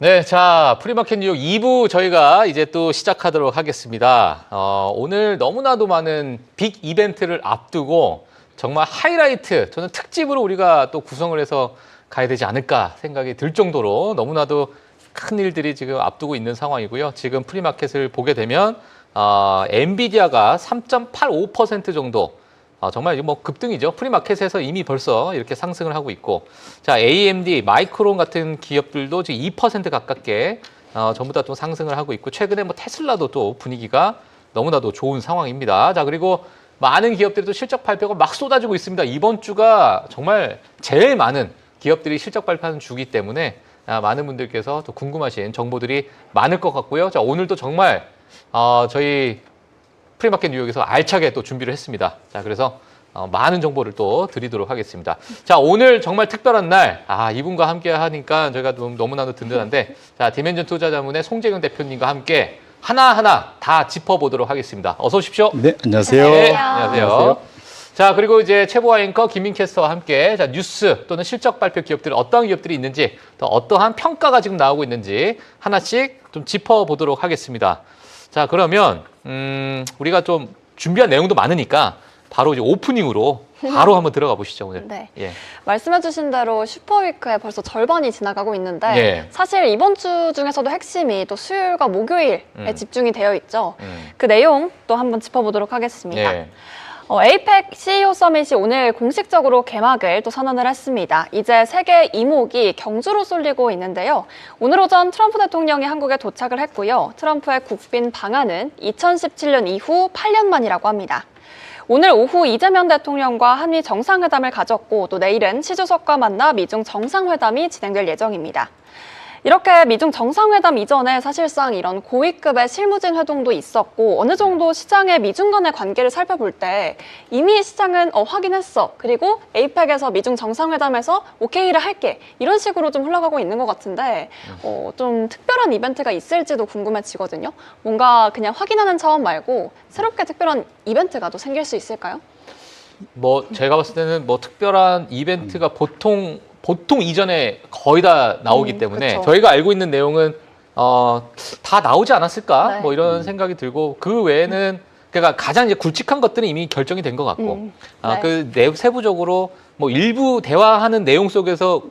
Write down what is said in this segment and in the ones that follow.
네, 자, 프리마켓 뉴욕 2부 저희가 이제 또 시작하도록 하겠습니다. 오늘 너무나도 많은 빅 이벤트를 앞두고 정말 하이라이트, 저는 특집으로 우리가 또 구성을 해서 가야 되지 않을까 생각이 들 정도로 너무나도 큰 일들이 지금 앞두고 있는 상황이고요. 지금 프리마켓을 보게 되면 엔비디아가 3.85% 정도 정말 뭐 급등이죠. 프리마켓에서 이미 벌써 이렇게 상승을 하고 있고, 자, AMD, 마이크론 같은 기업들도 지금 2% 가깝게 전부 다 또 상승을 하고 있고, 최근에 뭐 테슬라도 또 분위기가 너무나도 좋은 상황입니다. 자, 그리고 많은 기업들이 또 실적 발표가 막 쏟아지고 있습니다. 이번 주가 정말 제일 많은 기업들이 실적 발표하는 주기 때문에 많은 분들께서 또 궁금하신 정보들이 많을 것 같고요. 자, 오늘도 정말 저희 프리마켓 뉴욕에서 알차게 또 준비를 했습니다. 자, 그래서 많은 정보를 또 드리도록 하겠습니다. 자, 오늘 정말 특별한 날, 이분과 함께 하니까 저희가 너무나도 든든한데, 자, 디멘전 투자자문의 송재경 대표님과 함께 하나하나 다 짚어보도록 하겠습니다. 어서 오십시오. 네, 안녕하세요. 네, 안녕하세요. 자, 그리고 이제 최보아 앵커 김민 캐스터와 함께 자, 뉴스 또는 실적 발표 기업들 어떤 기업들이 있는지, 또 어떠한 평가가 지금 나오고 있는지 하나씩 좀 짚어보도록 하겠습니다. 자, 그러면 우리가 좀 준비한 내용도 많으니까 바로 이제 오프닝으로 바로 한번 들어가 보시죠, 오늘. 네. 예. 말씀해주신 대로 슈퍼위크에 벌써 절반이 지나가고 있는데 예. 사실 이번 주 중에서도 핵심이 또 수요일과 목요일에 집중이 되어 있죠. 그 내용 또 한번 짚어보도록 하겠습니다. 예. 에이펙 CEO 서밋이 오늘 공식적으로 개막을 또 선언을 했습니다. 이제 세계 이목이 경주로 쏠리고 있는데요. 오늘 오전 트럼프 대통령이 한국에 도착을 했고요. 트럼프의 국빈 방한은 2017년 이후 8년 만이라고 합니다. 오늘 오후 이재명 대통령과 한미 정상회담을 가졌고 또 내일은 시 주석과 만나 미중 정상회담이 진행될 예정입니다. 이렇게 미중 정상회담 이전에 사실상 이런 고위급의 실무진 회동도 있었고 어느 정도 시장의 미중 간의 관계를 살펴볼 때 이미 시장은 확인했어. 그리고 에이펙에서 미중 정상회담에서 오케이를 할게. 이런 식으로 좀 흘러가고 있는 것 같은데 좀 특별한 이벤트가 있을지도 궁금해지거든요. 뭔가 그냥 확인하는 차원 말고 새롭게 특별한 이벤트가 또 생길 수 있을까요? 뭐 제가 봤을 때는 뭐 특별한 이벤트가 보통 이전에 거의 다 나오기 때문에 그쵸. 저희가 알고 있는 내용은 다 나오지 않았을까? 네. 뭐 이런 생각이 들고, 그 외에는 그러니까 가장 이제 굵직한 것들은 이미 결정이 된 것 같고, 네. 그 세부적으로 뭐 일부 대화하는 내용 속에서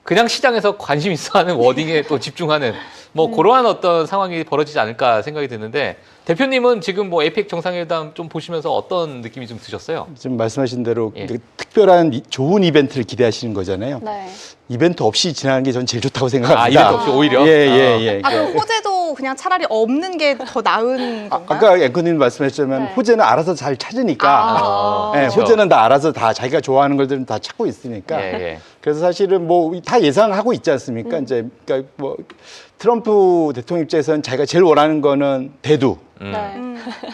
그냥 시장에서 관심 있어 하는 워딩에 또 집중하는 뭐 그러한 어떤 상황이 벌어지지 않을까 생각이 드는데, 대표님은 지금 뭐 에이펙 정상회담 좀 보시면서 어떤 느낌이 좀 드셨어요? 지금 말씀하신 대로 예. 특별한 좋은 이벤트를 기대하시는 거잖아요. 네. 이벤트 없이 지나가는 게 전 제일 좋다고 생각합니다. 이벤트 없이 오히려? 예. 그럼 호재도 그냥 차라리 없는 게 더 나은 건가요? 아까 앵커님 말씀하셨지만 네. 호재는 알아서 잘 찾으니까 예, 그렇죠. 호재는 다 알아서 다 자기가 좋아하는 것들은 다 찾고 있으니까 예. 그래서 사실은 뭐 다 예상하고 있지 않습니까? 이제 그러니까 뭐 트럼프 대통령 입장에서는 자기가 제일 원하는 거는 대두 네.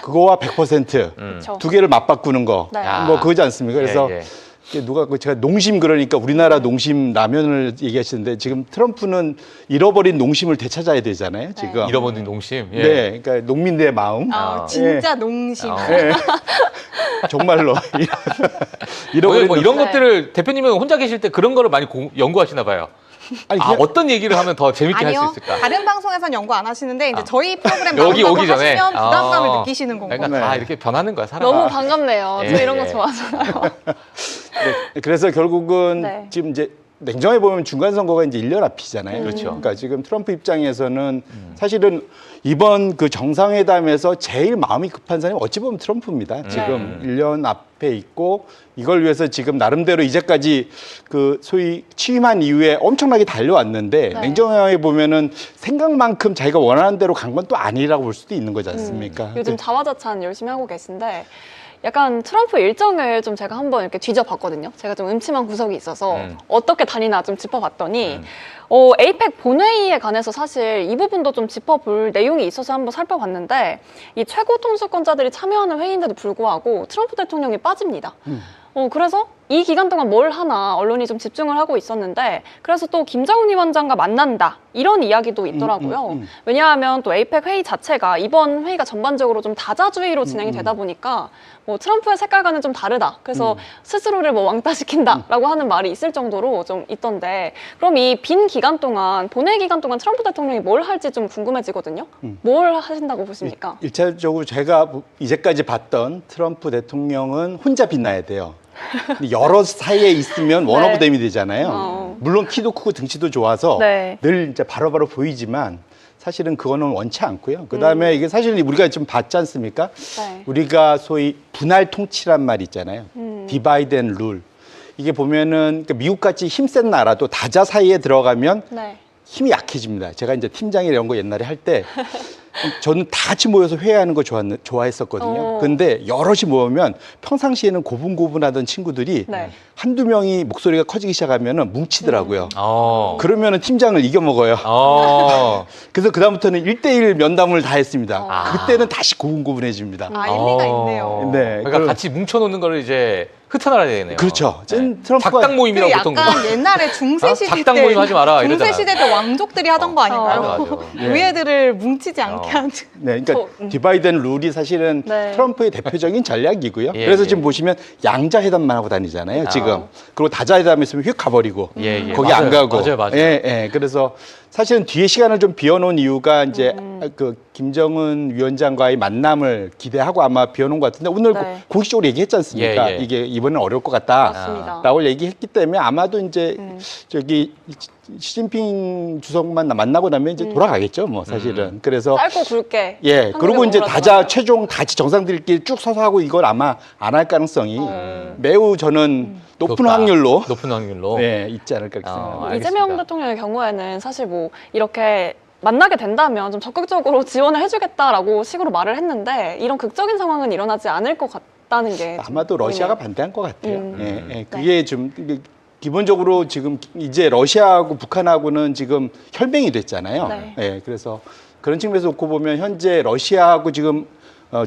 그거와 100% 그렇죠. 두 개를 맞바꾸는 거 네. 뭐 그거지 않습니까? 그래서 예. 이게 누가 제가 농심 그러니까 우리나라 농심 라면을 얘기하시는데 지금 트럼프는 잃어버린 농심을 되찾아야 되잖아요. 지금. 잃어버린 농심. 예. 네, 그러니까 농민들의 마음. 진짜 농심. 예. 정말로 오늘 잃어버린 뭐 이런 네. 것들을 대표님은 혼자 계실 때 그런 거를 많이 연구하시나 봐요. 아니, 그냥- 어떤 얘기를 하면 더 재밌게 할 수 아니요. 있을까? 다른 방송에서는 연구 안 하시는데 이제 저희 프로그램 여기 나온다고 오기 전에 하시면 부담감을 느끼시는 건가요? 그러니까 다 네. 이렇게 변하는 거야, 사람. 너무 반갑네요. 예, 저 이런 거 예. 좋아하잖아요. 네, 그래서 결국은 네. 지금 이제 냉정해 보면 중간 선거가 이제 1년 앞이잖아요. 그렇죠. 그러니까 지금 트럼프 입장에서는 사실은 이번 그 정상회담에서 제일 마음이 급한 사람이 어찌 보면 트럼프입니다. 지금 1년 앞에 있고 이걸 위해서 지금 나름대로 이제까지 그 소위 취임한 이후에 엄청나게 달려왔는데 네. 냉정하게 보면은 생각만큼 자기가 원하는 대로 간 건 또 아니라고 볼 수도 있는 거지 않습니까? 요즘 자화자찬 열심히 하고 계신데 약간 트럼프 일정을 좀 제가 한번 이렇게 뒤져봤거든요. 제가 좀 음침한 구석이 있어서 어떻게 다니나 좀 짚어봤더니 에이펙 본회의에 관해서 사실 이 부분도 좀 짚어볼 내용이 있어서 한번 살펴봤는데 이 최고 통수권자들이 참여하는 회의인데도 불구하고 트럼프 대통령이 빠집니다. 그래서 이 기간 동안 뭘 하나 언론이 좀 집중을 하고 있었는데 그래서 또 김정은 위원장과 만난다 이런 이야기도 있더라고요. 왜냐하면 또 에이펙 회의 자체가 이번 회의가 전반적으로 좀 다자주의로 진행이 되다 보니까 뭐 트럼프의 색깔과는 좀 다르다. 그래서 스스로를 뭐 왕따시킨다라고 하는 말이 있을 정도로 좀 있던데 그럼 이 빈 기간 동안 본회 기간 동안 트럼프 대통령이 뭘 할지 좀 궁금해지거든요. 뭘 하신다고 보십니까? 일차적으로 제가 이제까지 봤던 트럼프 대통령은 혼자 빛나야 돼요. 근데 여러 사이에 있으면 원 오브 댐이 되잖아요. 물론 키도 크고 등치도 좋아서 네. 늘 이제 바로바로 보이지만 사실은 그거는 원치 않고요. 그다음에 이게 사실은 우리가 좀 봤지 않습니까? 네. 우리가 소위 분할 통치란 말 있잖아요. 디바이드 앤 룰. 이게 보면은 그러니까 미국같이 힘센 나라도 다자 사이에 들어가면 네. 힘이 약해집니다. 제가 이제 팀장이나 이런 거 옛날에 할 때 저는 다 같이 모여서 회의하는 거 좋아했었거든요. 근데 여럿이 모으면 평상시에는 고분고분하던 친구들이 네. 한두 명이 목소리가 커지기 시작하면은 뭉치더라고요. 그러면은 팀장을 이겨먹어요. 그래서 그다음부터는 1대1 면담을 다 했습니다. 그때는 다시 고분고분해집니다. 일리가 있네요. 네. 그러니까 같이 뭉쳐놓는 거를 이제 흩어나가야 되겠네요. 그렇죠. 네. 트럼프가 작당 모임이라고 그 보통. 약간 옛날에 중세 시대 작당 때 모임 하지 마라 중세 이러잖아요. 시대 때 왕족들이 하던 거 아닌가요? 맞아. 우애들을 뭉치지 않게 하는. 네, 그러니까 디바이드 앤 룰이 사실은 네. 트럼프의 대표적인 전략이고요. 예, 그래서 예. 지금 보시면 양자 회담만 하고 다니잖아요. 지금. 그리고 다자 회담 있으면 휙 가버리고 예, 예. 거기 안 맞아요. 가고. 맞아요. 예, 예. 그래서 사실은 뒤에 시간을 좀 비워놓은 이유가 이제 그 김정은 위원장과의 만남을 기대하고 아마 비워놓은 것 같은데 오늘 네. 공식적으로 얘기했지 않습니까? 예, 예. 이게 이번엔 어려울 것 같다. 맞습니다. 라고 얘기했기 때문에 아마도 이제 저기 시진핑 주석만 만나고 나면 이제 돌아가겠죠, 뭐 사실은. 그래서 짧고 굵게. 예, 한국에 그리고 이제 머물러 다자 들어가요. 최종 다시 정상들끼리 쭉 서서 하고 이걸 아마 안 할 가능성이 매우 저는 높은 높다. 확률로 높은 확률로. 예, 있지 않을까 이렇게 생각합니다. 알겠습니다. 이재명 대통령의 경우에는 사실 뭐 이렇게 만나게 된다면 좀 적극적으로 지원을 해주겠다라고 식으로 말을 했는데 이런 극적인 상황은 일어나지 않을 것 같다는 게 아마도 좀 러시아가 보이네요. 반대한 것 같아요. 음. 예, 예. 그게 좀 이게 기본적으로 지금 이제 러시아하고 북한하고는 지금 혈맹이 됐잖아요. 네. 예, 그래서 그런 측면에서 놓고 보면 현재 러시아하고 지금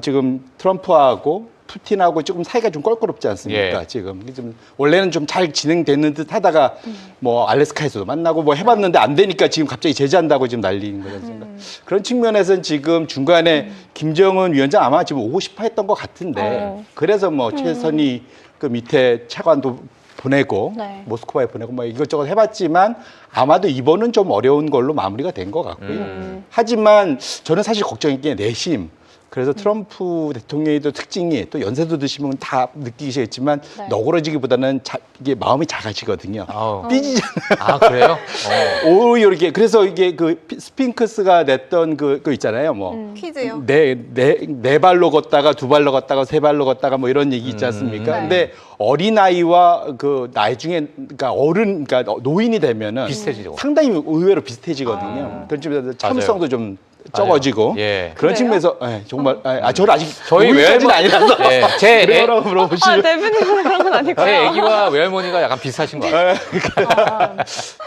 지금 트럼프하고 푸틴하고 조금 사이가 좀 껄끄럽지 않습니까? 예. 지금 좀 원래는 좀 잘 진행되는 듯 하다가 뭐 알래스카에서도 만나고 뭐 해봤는데 안 되니까 지금 갑자기 제재한다고 지금 난리인 거지 않습니까? 그런 측면에서는 지금 중간에 김정은 위원장 아마 지금 오고 싶어 했던 것 같은데 그래서 뭐 최선희 그 밑에 차관도 보내고 네. 모스크바에 보내고 뭐 이것저것 해봤지만 아마도 이번은 좀 어려운 걸로 마무리가 된 것 같고요. 하지만 저는 사실 걱정인 게 내심. 그래서 트럼프 대통령의 또 특징이 또 연세도 드시면 다 느끼시겠지만 네. 너그러지기보다는 이게 마음이 작아지거든요. 아우. 삐지잖아요. 아, 그래요? 오히려 이렇게 그래서 이게 그 스핑크스가 냈던 그 있잖아요. 뭐 퀴즈요. 네 발로 걷다가 두 발로 걷다가 세 발로 걷다가 뭐 이런 얘기 있지 않습니까? 네. 근데 어린아이와 그 나중에 그러니까 그러니까 노인이 되면은 비슷해지죠. 상당히 의외로 비슷해지거든요. 그런 측면에서 참성도 좀 적어지고 예. 그런 그래요? 측면에서 정말 저는 아직 저희 노인까지는 아니라서 예, 제 그래라고 물어보시면 대표님은 그런 건 아니고요. 제 애기와 외할머니가 약간 비슷하신 것 같아요.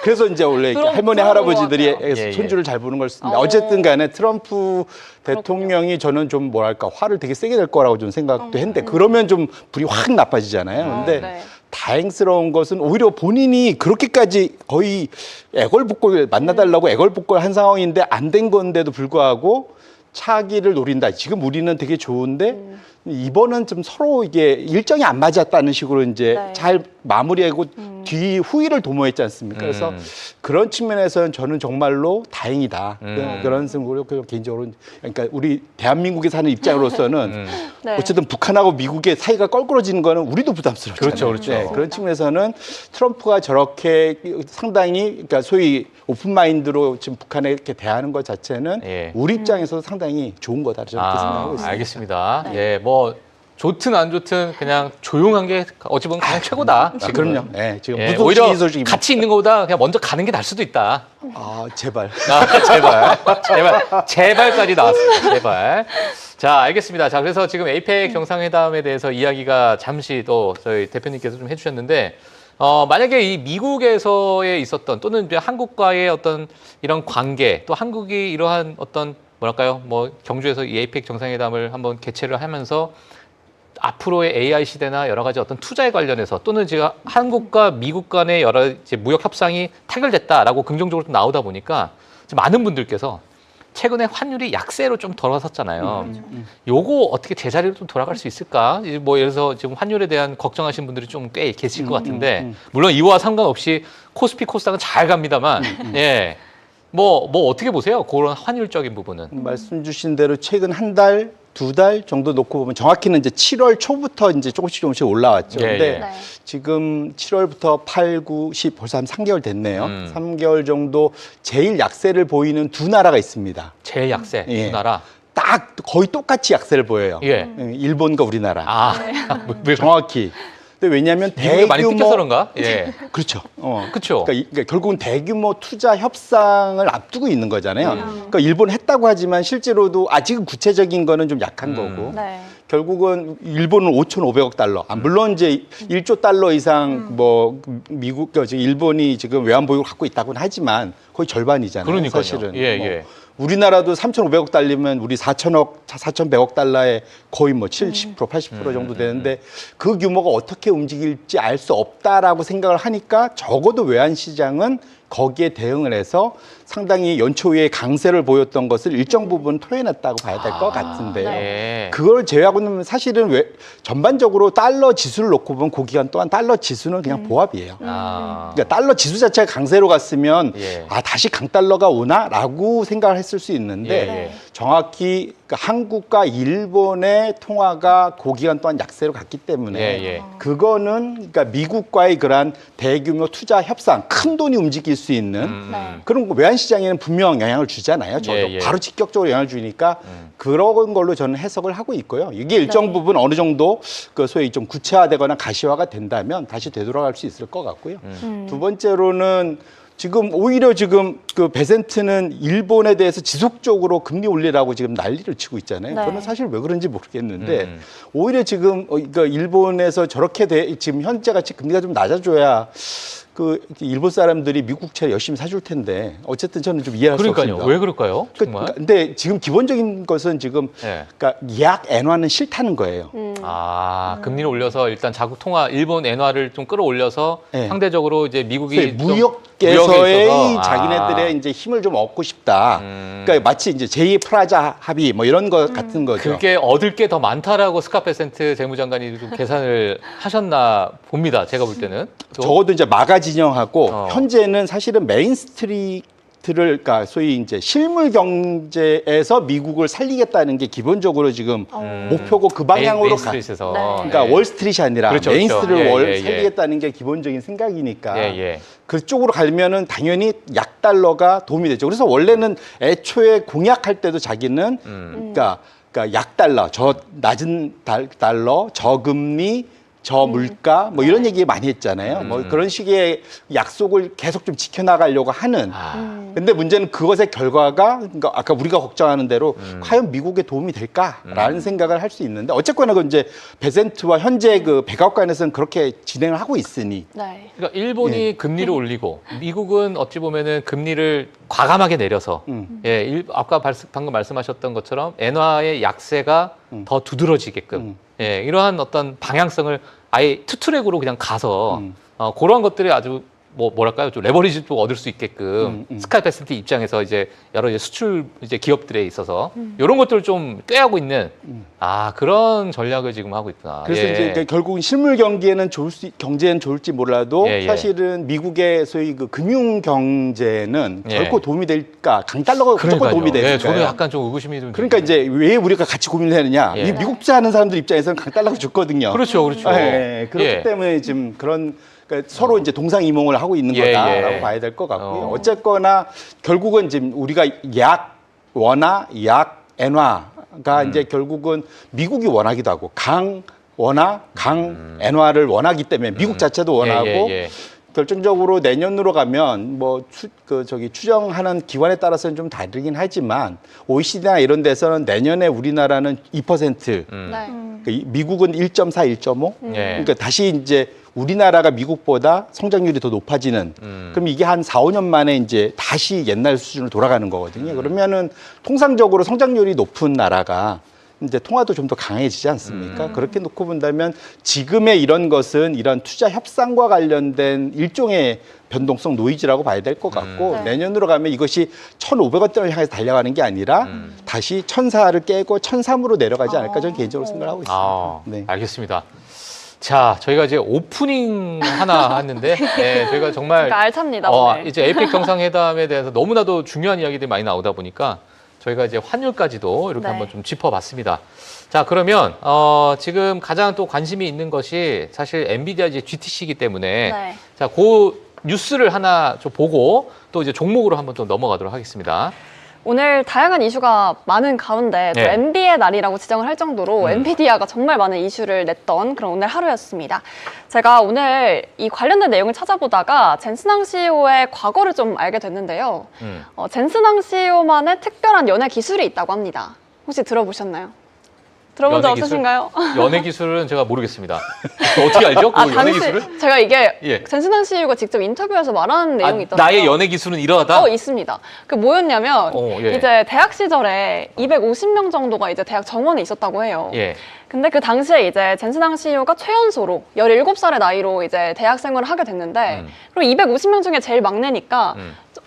그래서 이제 원래 이렇게 그런 할머니 것 할아버지들이 같아요. 예, 예. 손주를 잘 보는 걸 쓰는데 어쨌든 간에 트럼프 대통령이 저는 좀 뭐랄까 화를 되게 세게 낼 거라고 좀 생각도 했는데 그러면 좀 불이 확 나빠지잖아요. 근데 네. 다행스러운 것은 오히려 본인이 그렇게까지 거의 애걸복걸 만나달라고 애걸복걸 한 상황인데 안 된 건데도 불구하고 차기를 노린다. 지금 우리는 되게 좋은데 이번은 좀 서로 이게 일정이 안 맞았다는 식으로 이제 네. 잘 마무리하고 뒤 후위를 도모했지 않습니까? 그래서 그런 측면에서는 저는 정말로 다행이다. 그런 생각으로 개인적으로 그러니까 우리 대한민국에 사는 입장으로서는 네. 어쨌든 북한하고 미국의 사이가 껄끄러지는 거는 우리도 부담스럽잖아요. 그렇죠, 그렇죠. 네, 그런 측면에서는 트럼프가 저렇게 상당히 그러니까 소위 오픈 마인드로 지금 북한에 이렇게 대하는 것 자체는 예. 우리 입장에서 상당히 좋은 거다 저렇게 생각하고 있습니다. 알겠습니다. 예, 뭐 좋든 안 좋든 그냥 조용한 게 어찌 보면 가장 최고다. 아, 그럼요. 네, 지금 예, 무슨 오히려 소식입니다. 같이 있는 것보다 그냥 먼저 가는 게 나을 수도 있다. 아, 제발. 제발까지 나왔습니다. 제발. 자, 알겠습니다. 자, 그래서 지금 에이펙 정상회담에 대해서 이야기가 잠시 또 저희 대표님께서 좀 해주셨는데, 만약에 이 미국에서의 있었던 또는 이제 한국과의 어떤 이런 관계, 또 한국이 이러한 어떤 뭐랄까요, 뭐 경주에서 이 에이펙 정상회담을 한번 개최를 하면서 앞으로의 AI 시대나 여러 가지 어떤 투자에 관련해서 또는 지금 한국과 미국 간의 여러 이제 무역 협상이 타결됐다라고 긍정적으로 좀 나오다 보니까 지금 많은 분들께서 최근에 환율이 약세로 좀 돌아섰잖아요. 요거 어떻게 제자리로 좀 돌아갈 수 있을까? 뭐 예를 들어서 지금 환율에 대한 걱정하시는 분들이 좀 꽤 계실 것 같은데 물론 이와 상관없이 코스피 코스닥은 잘 갑니다만 예. 뭐 어떻게 보세요? 그런 환율적인 부분은. 말씀 주신 대로 최근 한 달, 두 달 정도 놓고 보면 정확히는 이제 7월 초부터 이제 조금씩 올라왔죠. 예, 근데 예. 네. 지금 7월부터 8, 9, 10 벌써 한 3개월 됐네요. 3개월 정도 제일 약세를 보이는 두 나라가 있습니다. 제일 약세 예. 두 나라. 딱 거의 똑같이 약세를 보여요. 예. 일본과 우리나라. 아, 왜 정확히. 근데 왜냐하면 미국이 많이 뜯겨서 그런가? 예. 그렇죠. 그렇죠. 그러니까 결국은 대규모 투자 협상을 앞두고 있는 거잖아요. 그러니까 일본 했다고 하지만 실제로도 아직은 구체적인 거는 좀 약한 거고. 네. 결국은 일본은 5,500억 달러. 물론 이제 1조 달러 이상 뭐 미국, 일본이 지금 외환 보유를 갖고 있다고는 하지만 거의 절반이잖아요. 그러니까요. 사실은. 예, 뭐 예. 우리나라도 3,500억 달리면 우리 4,100억 달러에 거의 뭐 70%, 80% 정도 되는데 그 규모가 어떻게 움직일지 알 수 없다라고 생각을 하니까 적어도 외환 시장은 거기에 대응을 해서 상당히 연초에 강세를 보였던 것을 일정 부분 토해냈다고 봐야 될 것 같은데요. 예. 그걸 제외하고는 사실은 전반적으로 달러 지수를 놓고 보면 그 기간 동안 달러 지수는 그냥 보합이에요. 아. 그러니까 달러 지수 자체가 강세로 갔으면 예. 다시 강달러가 오나라고 생각을 했을 수 있는데 예, 예. 정확히 그러니까 한국과 일본의 통화가 그 기간 동안 약세로 갔기 때문에 예, 예. 그거는 그러니까 미국과의 그러한 대규모 투자 협상, 큰 돈이 움직일 수 있는 네. 그런 거 외환 시장에는 분명 영향을 주잖아요. 저도 예, 예. 바로 직접적으로 영향을 주니까 그런 걸로 저는 해석을 하고 있고요. 이게 일정 부분 어느 정도 그 소위 좀 구체화되거나 가시화가 된다면 다시 되돌아갈 수 있을 것 같고요. 두 번째로는 지금 오히려 지금 그 베센트는 일본에 대해서 지속적으로 금리 올리라고 지금 난리를 치고 있잖아요. 네. 저는 사실 왜 그런지 모르겠는데 오히려 지금 그러니까 일본에서 저렇게 지금 현재 같이 금리가 좀 낮아져야 그 일본 사람들이 미국채 열심히 사줄 텐데 어쨌든 저는 좀 이해할 수 그러니까요. 없습니다. 왜 그럴까요? 정말. 근데 지금 기본적인 것은 지금 예. 그러니까 약 엔화는 싫다는 거예요. 아, 금리를 올려서 일단 자국 통화 일본 엔화를 좀 끌어올려서 네. 상대적으로 이제 미국이 좀 무역에서의 무역에 있어서, 자기네들의 이제 힘을 좀 얻고 싶다. 그러니까 마치 이제 제2 프라자 합의 뭐 이런 것 같은 거죠. 그게 얻을 게 더 많다라고 스카페센트 재무장관이 좀 계산을 하셨나 봅니다. 제가 볼 때는. 또. 적어도 이제 마가 진영하고 어. 현재는 사실은 메인 스트리트를 그러니까 소위 이제 실물 경제에서 미국을 살리겠다는 게 기본적으로 지금 목표고 그 방향으로 메인스트리트에서. 네. 그러니까 월스트리트이 아니라 그렇죠, 메인스트리트를 그렇죠. 예, 예, 예. 살리겠다는 게 기본적인 생각이니까 예, 예. 그쪽으로 가면은 당연히 약달러가 도움이 되죠. 그래서 원래는 애초에 공약할 때도 자기는 그러니까 약달러, 저 낮은 달러, 저금리, 저물가 뭐 이런 얘기 많이 했잖아요. 뭐 그런 식의 약속을 계속 좀 지켜나가려고 하는. 근데 문제는 그것의 결과가 그러니까 아까 우리가 걱정하는 대로 과연 미국에 도움이 될까라는 생각을 할 수 있는데 어쨌거나 그 이제 베센트와 현재 그 백악관에서는 그렇게 진행을 하고 있으니 네. 그러니까 일본이 금리를 올리고 미국은 어찌 보면은 금리를 과감하게 내려서 예, 아까 방금 말씀하셨던 것처럼 엔화의 약세가 더 두드러지게끔 예, 이러한 어떤 방향성을 아예 투트랙으로 그냥 가서 그러한 것들이 아주 뭐랄까요, 좀 레버리지도 얻을 수 있게끔 스카이패스트 입장에서 이제 여러 이제 수출 이제 기업들에 있어서 이런 것들을 좀 꾀하고 있는 그런 전략을 지금 하고 있구나. 그래서 예. 이제 그러니까 결국은 실물 경제에는 경제는 좋을지 몰라도 예, 예. 사실은 미국의 소위 그 금융 경제는 예. 결코 도움이 될까? 강달러가 무조건 그러니까요. 도움이 예, 되니까요. 저도 약간 좀 의구심이 좀 그러니까 이제 왜 우리가 같이 고민을 하느냐? 예. 이 미국 투자하는 사람들 입장에서는 강달러가 좋거든요. 그렇죠, 그렇죠. 예, 그렇기 예. 때문에 지금 그런 그러니까 서로 이제 동상이몽을 하고 있는 예, 거다라고 예. 봐야 될 것 같고요. 어. 어쨌거나 결국은 지금 우리가 약 원화, 약 엔화가 이제 결국은 미국이 원하기도 하고 강 원화, 강 엔화를 원하기 때문에 미국 자체도 원하고 예. 결정적으로 내년으로 가면 뭐 추정하는 기관에 따라서는 좀 다르긴 하지만 OECD나 이런 데서는 내년에 우리나라는 2%, 네. 그러니까 미국은 1.4, 1.5. 예. 그러니까 다시 이제 우리나라가 미국보다 성장률이 더 높아지는. 그럼 이게 한 4, 5년 만에 이제 다시 옛날 수준으로 돌아가는 거거든요. 그러면은 통상적으로 성장률이 높은 나라가 이제 통화도 좀 더 강해지지 않습니까? 그렇게 놓고 본다면 지금의 이런 것은 이런 투자 협상과 관련된 일종의 변동성 노이즈라고 봐야 될 것 같고 네. 내년으로 가면 이것이 1,500원대를 향해서 달려가는 게 아니라 다시 1,400을 깨고 1,300으로 내려가지 않을까 저는 개인적으로 생각하고 있습니다. 아, 네. 알겠습니다. 자, 저희가 이제 오프닝 하나 했는데, 네, 저희가 정말 그러니까 알찹니다, 오늘. 이제 에이펙 정상회담에 대해서 너무나도 중요한 이야기들이 많이 나오다 보니까 저희가 이제 환율까지도 이렇게 네. 한번 좀 짚어봤습니다. 자, 그러면 지금 가장 또 관심이 있는 것이 사실 엔비디아 이제 GTC이기 때문에 네. 자, 그 뉴스를 하나 좀 보고 또 이제 종목으로 한번 또 넘어가도록 하겠습니다. 오늘 다양한 이슈가 많은 가운데 또 네. 엔비의 날이라고 지정을 할 정도로 엔비디아가 정말 많은 이슈를 냈던 그런 오늘 하루였습니다. 제가 오늘 이 관련된 내용을 찾아보다가 젠슨항 CEO의 과거를 좀 알게 됐는데요. 젠슨항 CEO만의 특별한 연애 기술이 있다고 합니다. 혹시 들어보셨나요? 들어본 적 연애 기술? 없으신가요? 연애 기술은 제가 모르겠습니다. 어떻게 알죠? 그 연애 기술을? 제가 이게 예. 젠슨항 CEO가 직접 인터뷰에서 말하는 내용이 있더라고요. 나의 연애 기술은 이러하다? 있습니다. 그 뭐였냐면 예. 이제 대학 시절에 250명 정도가 이제 대학 정원에 있었다고 해요. 예. 근데 그 당시에 이제 젠슨항 CEO가 최연소로 17살의 나이로 이제 대학 생활을 하게 됐는데 그리고 250명 중에 제일 막내니까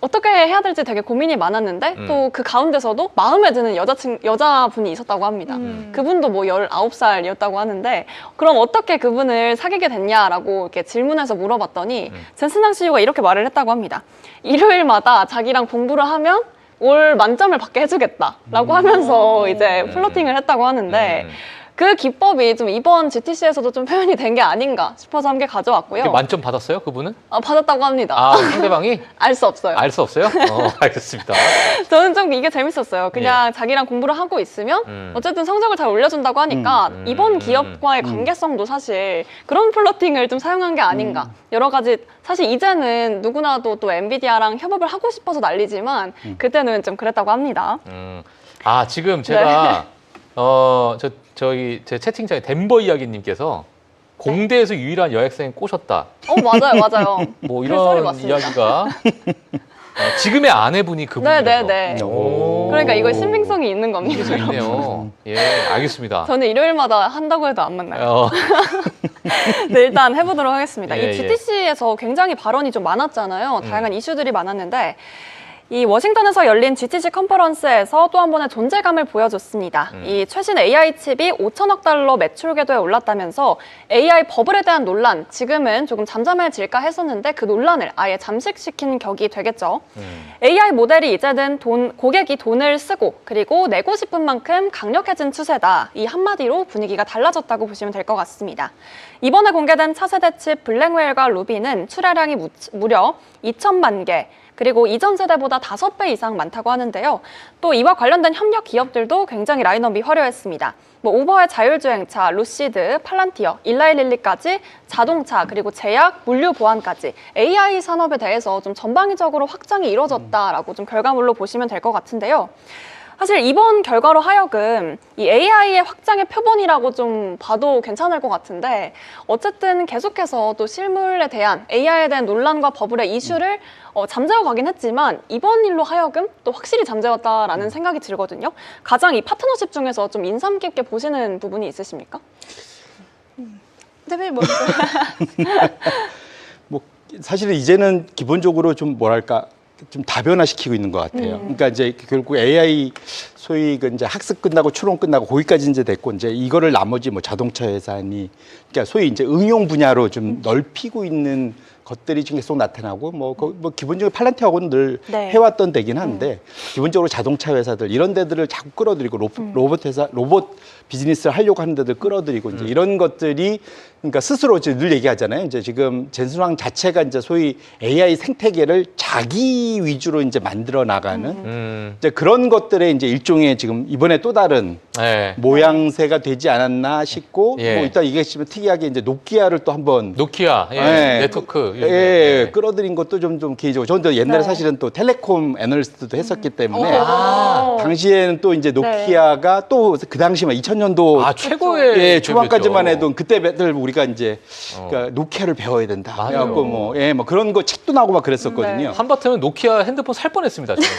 어떻게 해야 될지 되게 고민이 많았는데 또 그 가운데서도 마음에 드는 여자분이 있었다고 합니다. 그분도 뭐 19살이었다고 하는데 그럼 어떻게 그분을 사귀게 됐냐라고 이렇게 질문해서 물어봤더니 젠슨항 CEO가 이렇게 말을 했다고 합니다. 일요일마다 자기랑 공부를 하면 올 만점을 받게 해주겠다라고 하면서 이제 플러팅을 했다고 하는데 그 기법이 좀 이번 GTC에서도 좀 표현이 된 게 아닌가 싶어서 함께 가져왔고요. 만점 받았어요, 그분은? 받았다고 합니다. 아, 상대방이? 알 수 없어요. 알 수 없어요? 알겠습니다. 저는 좀 이게 재밌었어요. 그냥 자기랑 공부를 하고 있으면 어쨌든 성적을 잘 올려준다고 하니까 이번 기업과의 관계성도 사실 그런 플러팅을 좀 사용한 게 아닌가. 여러 가지 사실 이제는 누구나도 또 엔비디아랑 협업을 하고 싶어서 난리지만 그때는 좀 그랬다고 합니다. 아, 지금 제가 저희 제 채팅창에 덴버 이야기님께서 공대에서 유일한 여학생 꼬셨다. 맞아요. 뭐 그 소리 이런 맞습니다. 이야기가 지금의 아내분이 그분이라서. 네네네. 오. 그러니까 이거 신빙성이 있는 겁니다. 그래서 있네요. 예, 알겠습니다. 저는 일요일마다 한다고 해도 안 만나요. 어, 네, 일단 해보도록 하겠습니다. 예, 이 GTC에서 굉장히 발언이 좀 많았잖아요. 다양한 이슈들이 많았는데 이 워싱턴에서 열린 GTC 컨퍼런스에서 또 한 번의 존재감을 보여줬습니다. 이 최신 AI 칩이 5천억 달러 매출 궤도에 올랐다면서 AI 버블에 대한 논란, 지금은 조금 잠잠해질까 했었는데 그 논란을 아예 잠식시키는 격이 되겠죠. AI 모델이 이제는 고객이 돈을 쓰고 그리고 내고 싶은 만큼 강력해진 추세다. 이 한마디로 분위기가 달라졌다고 보시면 될 것 같습니다. 이번에 공개된 차세대 칩 블랙웰과 루비는 출하량이 무려 2천만 개, 그리고 이전 세대보다 5배 이상 많다고 하는데요. 또 이와 관련된 협력 기업들도 굉장히 라인업이 화려했습니다. 뭐 우버의 자율주행차, 루시드, 팔란티어, 일라이릴리까지 자동차, 그리고 제약, 물류 보안까지 AI 산업에 대해서 좀 전방위적으로 확장이 이루어졌다라고 좀 결과물로 보시면 될 것 같은데요. 사실 이번 결과로 하여금 이 AI의 확장의 표본이라고 좀 봐도 괜찮을 것 같은데 어쨌든 계속해서 또 실물에 대한 AI에 대한 논란과 버블의 이슈를 잠재워 가긴 했지만 이번 일로 하여금 또 확실히 잠재웠다라는 생각이 들거든요. 가장 이 파트너십 중에서 좀 인상 깊게 보시는 부분이 있으십니까? 대표님 먼저. 뭐 사실은 이제는 기본적으로 좀 뭐랄까 좀 다변화시키고 있는 것 같아요. 그러니까 이제 결국 AI 소위 그 이제 학습 끝나고 추론 끝나고 거기까지 이제 됐고 이제 이거를 나머지 뭐 자동차 회사니 그러니까 소위 이제 응용 분야로 좀 넓히고 있는 것들이 지금 계속 나타나고 뭐 기본적으로 팔란티어하고는 늘 네. 해왔던 데긴 한데 기본적으로 자동차 회사들 이런 데들을 자꾸 끌어들이고 로봇 회사 로봇 비즈니스를 하려고 하는 데들 끌어들이고 이제 이런 것들이 그러니까 스스로 이제 늘 얘기하잖아요. 이제 지금 젠슨왕 자체가 이제 소위 AI 생태계를 자기 위주로 이제 만들어 나가는 이제 그런 것들의 이제 일종의 지금 이번에 또 다른 네. 모양새가 되지 않았나 싶고 예. 뭐 일단 이게 지금 특이하게 이제 노키아를 또 한번 노키아, 예, 네. 네트워크. 예, 끌어들인 것도 좀 개인적으로 저는 옛날에 네. 사실은 또 텔레콤 애널리스트도 했었기 때문에 때문에 아. 당시에는 또 이제 노키아가 또 그 당시만 2000년도 아, 최고의 예, 초반까지만 기업이었죠. 해도 그때들 우리가 이제 그러니까 노키아를 배워야 된다. 맞아요. 그래갖고 뭐, 예, 뭐 그런 거 책도 나오고 막 그랬었거든요. 한바탕은 노키아 핸드폰 살 뻔했습니다. 저는.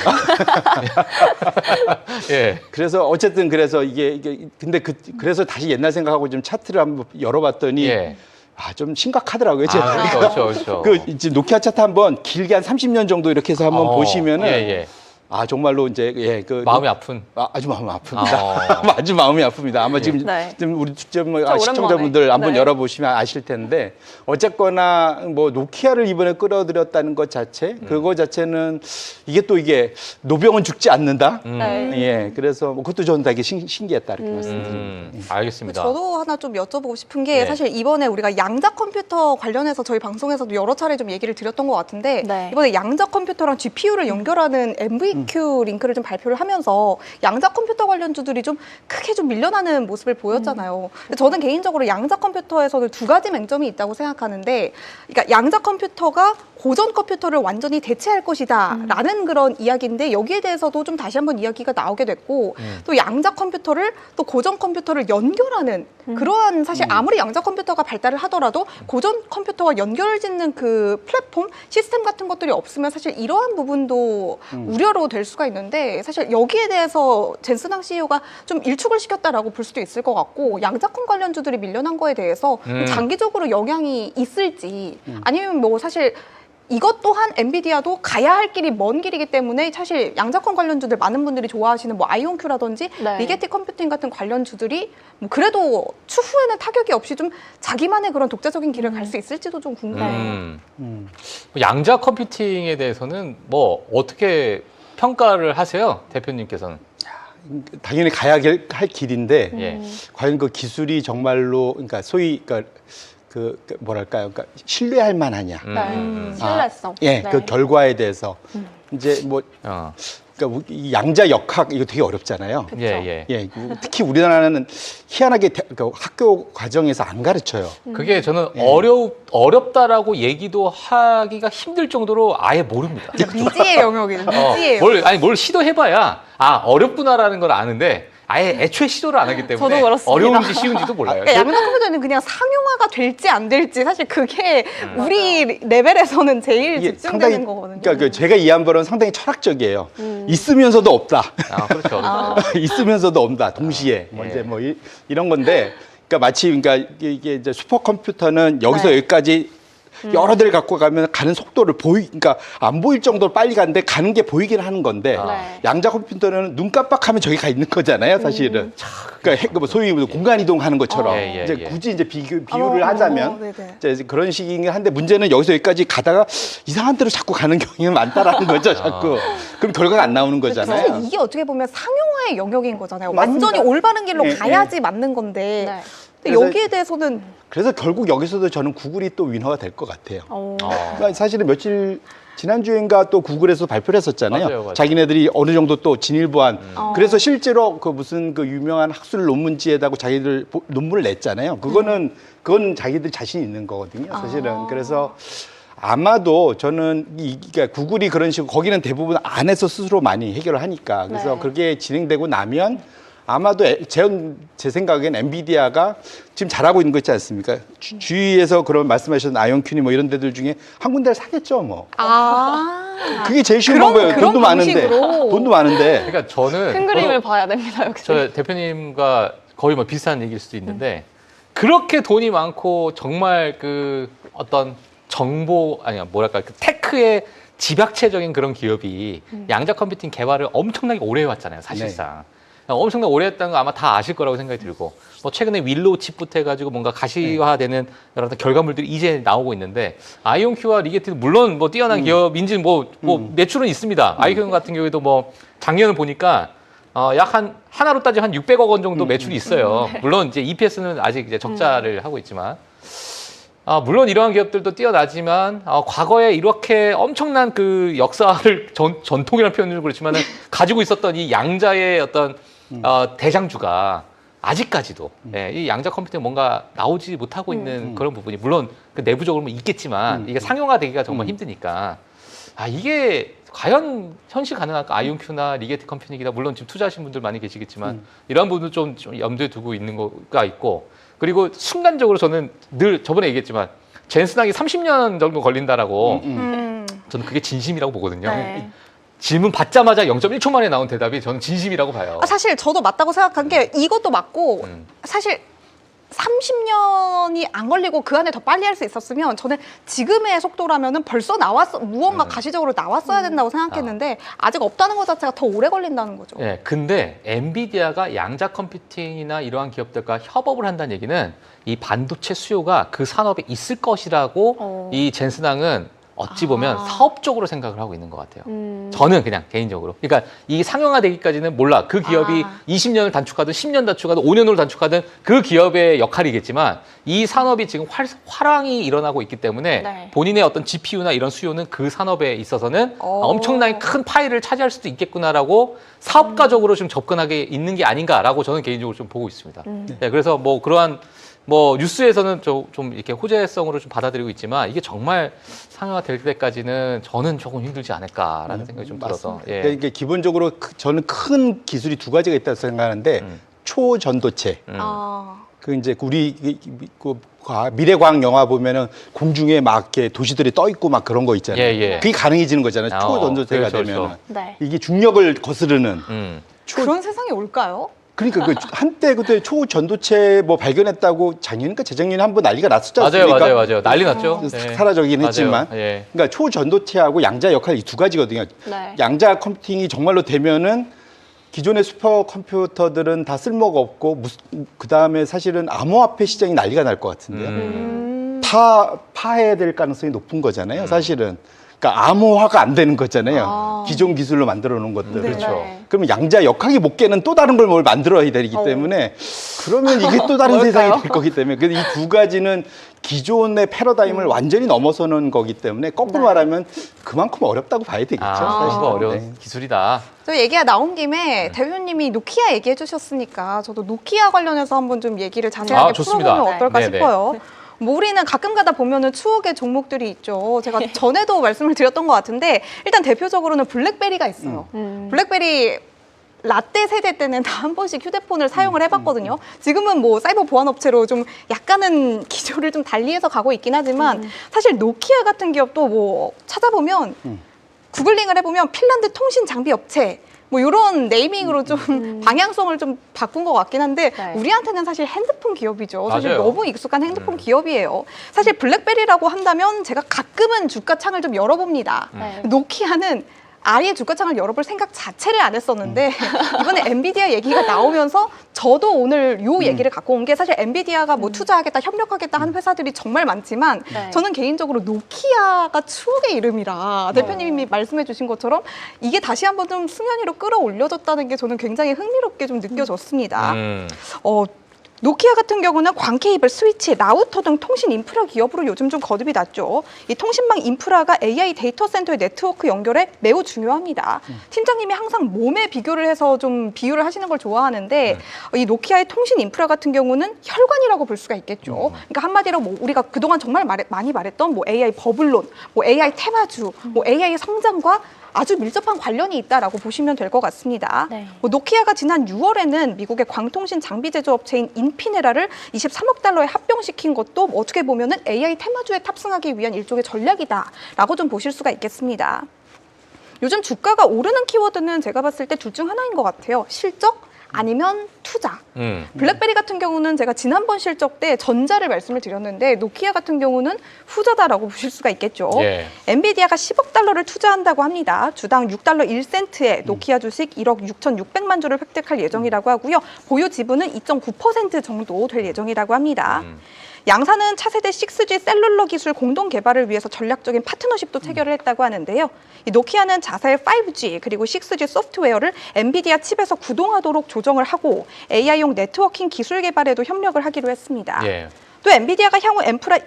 예. 그래서 어쨌든 그래서 이게 근데 그래서 다시 옛날 생각하고 좀 차트를 한번 열어봤더니 예. 아, 좀 심각하더라고요. 제가. 아, 그렇죠. 그 이제 노키아 차트 한번 길게 한 30년 정도 이렇게 해서 한번 보시면은 예. 아 정말로 이제 예, 그 마음이 아픈. 아주 마음이 아픕니다. 아주 마음이 아픕니다. 아마 지금 네. 좀 우리 좀 오랜만에. 시청자분들 한번 네. 열어보시면 아실 텐데 어쨌거나 뭐 노키아를 이번에 끌어들였다는 것 자체, 그거 자체는 이게 노병은 죽지 않는다. 네. 예, 그래서 뭐 그것도 저는 되게 신기했다 이렇게 말씀드립니다. 알겠습니다. 저도 하나 좀 여쭤보고 싶은 게 네. 사실 이번에 우리가 양자 컴퓨터 관련해서 저희 방송에서도 여러 차례 좀 얘기를 드렸던 것 같은데 네. 이번에 양자 컴퓨터랑 GPU를 연결하는 MVQ 링크를 좀 발표를 하면서 양자 컴퓨터 관련주들이 좀 크게 좀 밀려나는 모습을 보였잖아요. 근데 저는 개인적으로 양자 컴퓨터에서는 두 가지 맹점이 있다고 생각하는데 그러니까 양자 컴퓨터가 고전 컴퓨터를 완전히 대체할 것이다라는 그런 이야기인데 여기에 대해서도 좀 다시 한번 이야기가 나오게 됐고 또 양자 컴퓨터를 또 고전 컴퓨터를 연결하는 그러한 사실 아무리 양자 컴퓨터가 발달을 하더라도 고전 컴퓨터와 연결짓는 그 플랫폼 시스템 같은 것들이 없으면 사실 이러한 부분도 우려로 될 수가 있는데 사실 여기에 대해서 젠슨항 CEO가 좀 일축을 시켰다라고 볼 수도 있을 것 같고 양자컴 관련주들이 밀려난 거에 대해서 장기적으로 영향이 있을지 아니면 뭐 사실 이것 또한 엔비디아도 가야 할 길이 먼 길이기 때문에 사실 양자컴 관련주들 많은 분들이 좋아하시는 뭐 아이온큐라든지 네. 리게티 컴퓨팅 같은 관련주들이 뭐 그래도 추후에는 타격이 없이 좀 자기만의 그런 독자적인 길을 갈 수 있을지도 좀 궁금해요. 양자 컴퓨팅에 대해서는 뭐 어떻게 평가를 하세요, 대표님께서는? 당연히 가야 할 길인데 예. 과연 그 기술이 정말로 그러니까 소위 그 뭐랄까요? 그러니까 신뢰할 만하냐? 신뢰성. 예, 네. 그 결과에 대해서 이제 뭐 어. 그러니까 이 양자 역학 이거 되게 어렵잖아요. 예. 예, 특히 우리나라는 희한하게 그 학교 과정에서 안 가르쳐요. 그게 저는 예. 어렵다라고 얘기도 하기가 힘들 정도로 아예 모릅니다. 미지의 영역이에요. 미지의 영역. 뭘 시도해봐야 어렵구나라는 걸 아는데 아예 애초에 시도를 안 하기 때문에 저도 그렇습니다. 어려운지 쉬운지도 몰라요. 그러니까 양자 컴퓨터는 그냥 상용화가 될지 안 될지 사실 그게 우리 레벨에서는 제일 이게 집중되는 거거든요. 그러니까 그 제가 이해한 바로는 상당히 철학적이에요. 있으면서도 없다. 그렇죠. 있으면서도 없다. 동시에 뭐 예. 이제 뭐 이런 건데, 그러니까 마치 그러니까 이게 이제 슈퍼컴퓨터는 여기서 네. 여기까지 여러 대를 갖고 가면 가는 속도를 그러니까 안 보일 정도로 빨리 가는데 가는 게 보이긴 하는 건데 네. 양자 컴퓨터는 눈 깜빡하면 저기 가 있는 거잖아요, 사실은. 그러니까 뭐 소위 공간 이동하는 것처럼 예. 이제 굳이 이제 비유를 하자면 네네. 이제 그런 식이긴 한데 문제는 여기서 여기까지 가다가 이상한 데로 자꾸 가는 경우가 많다라는 거죠, 자꾸. 그럼 결과가 안 나오는 거잖아요. 사실 이게 어떻게 보면 상용화의 영역인 거잖아요. 맞습니다. 완전히 올바른 길로 예, 가야지 맞는 건데 네. 근데 그래서- 여기에 대해서는 그래서 결국 여기서도 저는 구글이 또 위너가 될 것 같아요. 어. 그러니까 사실은 지난주인가 또 구글에서 발표를 했었잖아요. 맞아요. 자기네들이 어느 정도 또 진일보한. 그래서 실제로 그 무슨 그 유명한 학술 논문지에다가 자기들 논문을 냈잖아요. 그건 자기들 자신 있는 거거든요. 사실은. 그래서 아마도 저는 그러니까 구글이 그런 식으로 거기는 대부분 안에서 스스로 많이 해결을 하니까. 그래서 네. 그게 진행되고 나면 아마도 제 생각엔 엔비디아가 지금 잘하고 있는 거 있지 않습니까? 주위에서 그런 말씀하셨던 아이온큐니 뭐 이런 데들 중에 한 군데를 사겠죠, 뭐. 그게 제일 쉬운 그런- 방법이에요. 그런 돈도 많은데. 방식으로. 돈도 많은데. 그러니까 저는 큰 그림을 봐야 됩니다, 역시. 저 대표님과 거의 뭐 비슷한 얘기일 수도 있는데 그렇게 돈이 많고 정말 그 어떤 정보 뭐랄까 그 테크의 집약체적인 그런 기업이 양자 컴퓨팅 개발을 엄청나게 오래 해왔잖아요, 사실상. 엄청나게 오래 했다는 거 아마 다 아실 거라고 생각이 들고 뭐 최근에 윌로우 칩부터 해가지고 뭔가 가시화되는 여러 결과물들이 이제 나오고 있는데 아이온큐와 리게티도 물론 뭐 뛰어난 기업인지 뭐 매출은 있습니다. 아이온 같은 경우에도 뭐 작년을 보니까 약 하나로 따지면 한 600억 원 정도 매출이 있어요. 물론 이제 EPS는 아직 이제 적자를 하고 있지만 물론 이러한 기업들도 뛰어나지만 과거에 이렇게 엄청난 그 역사를 전통이라는 표현은 그렇지만은 가지고 있었던 이 양자의 어떤 대장주가 아직까지도 이 양자 컴퓨터에 뭔가 나오지 못하고 있는 그런 부분이 물론 그 내부적으로 뭐 있겠지만 이게 상용화되기가 정말 힘드니까 이게 과연 현실 가능할까? 아이온큐나 리게트 컴퓨팅이나 물론 지금 투자하신 분들 많이 계시겠지만 이런 부분도 좀 염두에 두고 있는 거가 있고 그리고 순간적으로 저는 늘 저번에 얘기했지만 젠슨하기 30년 정도 걸린다라고 저는 그게 진심이라고 보거든요. 네. 질문 받자마자 0.1초 만에 나온 대답이 저는 진심이라고 봐요. 사실 저도 맞다고 생각한 게 이것도 맞고 음. 사실 30년이 안 걸리고 그 안에 더 빨리 할 수 있었으면 저는 지금의 속도라면은 벌써 무언가 가시적으로 나왔어야 된다고 생각했는데 아직 없다는 것 자체가 더 오래 걸린다는 거죠. 네, 근데 엔비디아가 양자 컴퓨팅이나 이러한 기업들과 협업을 한다는 얘기는 이 반도체 수요가 그 산업에 있을 것이라고 이 젠슨항은 어찌 보면 사업적으로 생각을 하고 있는 것 같아요. 저는 그냥 개인적으로. 그러니까 이 상용화되기까지는 몰라. 그 기업이 20년을 단축하든 10년 단축하든 5년으로 단축하든 그 기업의 역할이겠지만 이 산업이 지금 화랑이 일어나고 있기 때문에 네. 본인의 어떤 GPU나 이런 수요는 그 산업에 있어서는 엄청나게 큰 파일을 차지할 수도 있겠구나라고 사업가적으로 좀 접근하게 있는 게 아닌가라고 저는 개인적으로 좀 보고 있습니다. 네, 그래서 뭐 그러한 뭐 뉴스에서는 좀 이렇게 호재성으로 좀 받아들이고 있지만 이게 정말 상용화 될 때까지는 저는 조금 힘들지 않을까라는 생각이 좀 들어서. 예. 그러니까 이게 기본적으로 저는 큰 기술이 두 가지가 있다고 생각하는데 초전도체. 그 이제 우리 그 미래과학 영화 보면은 공중에 막 이렇게 도시들이 떠 있고 막 그런 거 있잖아요. 예, 예. 그게 가능해지는 거잖아요. 초전도체가 그렇죠, 되면 그렇죠. 네. 이게 중력을 거스르는. 그런 세상이 올까요? 그러니까 그 한때 그때 초전도체 뭐 발견했다고 작년인가 재작년에 한번 난리가 났었지 않습니까? 맞아요. 난리 났죠. 네. 사라져긴 맞아요. 했지만. 예. 그러니까 초전도체하고 양자 역할이 이 두 가지거든요. 네. 양자 컴퓨팅이 정말로 되면은 기존의 슈퍼컴퓨터들은 다 쓸모가 없고 그 다음에 사실은 암호화폐 시장이 난리가 날 것 같은데요. 파해야 될 가능성이 높은 거잖아요, 사실은. 그러니까 암호화가 안 되는 거잖아요. 기존 기술로 만들어 놓은 것들. 그렇죠. 네. 그러면 양자 역학이 못 깨는 또 다른 걸 뭘 만들어야 되기 때문에 그러면 이게 또 다른 세상이 될 거기 때문에 이 두 가지는 기존의 패러다임을 완전히 넘어서는 거기 때문에 거꾸로 말하면 그만큼 어렵다고 봐야 되겠죠. 사실은. 이거 어려운 네. 기술이다. 저 얘기가 나온 김에 대표님이 노키아 얘기해 주셨으니까 저도 노키아 관련해서 한번 좀 얘기를 자세하게 좋습니다. 풀어보면 어떨까 네네. 싶어요. 뭐 우리는 가끔 가다 보면은 추억의 종목들이 있죠. 제가 전에도 말씀을 드렸던 것 같은데 일단 대표적으로는 블랙베리가 있어요. 블랙베리 라떼 세대 때는 다 한 번씩 휴대폰을 사용을 해봤거든요. 지금은 뭐 사이버 보안 업체로 좀 약간은 기조를 좀 달리해서 가고 있긴 하지만 사실 노키아 같은 기업도 뭐 찾아보면 구글링을 해보면 핀란드 통신 장비 업체 뭐 이런 네이밍으로 좀 방향성을 좀 바꾼 것 같긴 한데 네. 우리한테는 사실 핸드폰 기업이죠. 사실 맞아요. 너무 익숙한 핸드폰 기업이에요. 사실 블랙베리라고 한다면 제가 가끔은 주가창을 좀 열어봅니다. 네. 노키아는 아예 주가창을 열어볼 생각 자체를 안 했었는데 이번에 엔비디아 얘기가 나오면서 저도 오늘 요 얘기를 갖고 온 게 사실 엔비디아가 뭐 투자하겠다, 협력하겠다 하는 회사들이 정말 많지만 네. 저는 개인적으로 노키아가 추억의 이름이라 대표님이 말씀해 주신 것처럼 이게 다시 한번 좀 수면 위로 끌어올려졌다는 게 저는 굉장히 흥미롭게 좀 느껴졌습니다. 노키아 같은 경우는 광 케이블, 스위치, 라우터 등 통신 인프라 기업으로 요즘 좀 거듭이 났죠. 이 통신망 인프라가 AI 데이터 센터의 네트워크 연결에 매우 중요합니다. 팀장님이 항상 몸에 비교를 해서 좀 비유를 하시는 걸 좋아하는데 이 노키아의 통신 인프라 같은 경우는 혈관이라고 볼 수가 있겠죠. 그러니까 한마디로 뭐 우리가 그동안 정말 많이 말했던 뭐 AI 버블론, 뭐 AI 테마주, 뭐 AI 성장과 아주 밀접한 관련이 있다라고 보시면 될 것 같습니다. 네. 뭐 노키아가 지난 6월에는 미국의 광통신 장비 제조업체인 인피네라를 23억 달러에 합병시킨 것도 뭐 어떻게 보면은 AI 테마주에 탑승하기 위한 일종의 전략이다라고 좀 보실 수가 있겠습니다. 요즘 주가가 오르는 키워드는 제가 봤을 때 둘 중 하나인 것 같아요. 실적 아니면 투자. 블랙베리 같은 경우는 제가 지난번 실적 때 전자를 말씀을 드렸는데 노키아 같은 경우는 후자다라고 보실 수가 있겠죠. 예. 엔비디아가 10억 달러를 투자한다고 합니다. 주당 6달러 1센트에 노키아 주식 1억 6,600만 주를 획득할 예정이라고 하고요. 보유 지분은 2.9% 정도 될 예정이라고 합니다. 양사는 차세대 6G 셀룰러 기술 공동 개발을 위해서 전략적인 파트너십도 체결을 했다고 하는데요. 이 노키아는 자사의 5G 그리고 6G 소프트웨어를 엔비디아 칩에서 구동하도록 조정을 하고 AI용 네트워킹 기술 개발에도 협력을 하기로 했습니다. 예. 또 엔비디아가 향후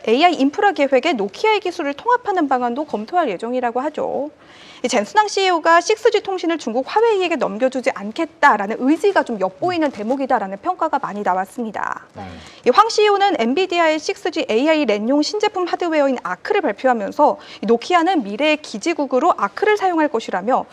AI 인프라 계획에 노키아의 기술을 통합하는 방안도 검토할 예정이라고 하죠. 이 젠순왕 CEO가 6G 통신을 중국 화웨이에게 넘겨주지 않겠다라는 의지가 좀 엿보이는 대목이다라는 평가가 많이 나왔습니다. 이 황 CEO는 엔비디아의 6G AI 랜용 신제품 하드웨어인 아크를 발표하면서 이 노키아는 미래의 기지국으로 아크를 사용할 것이라며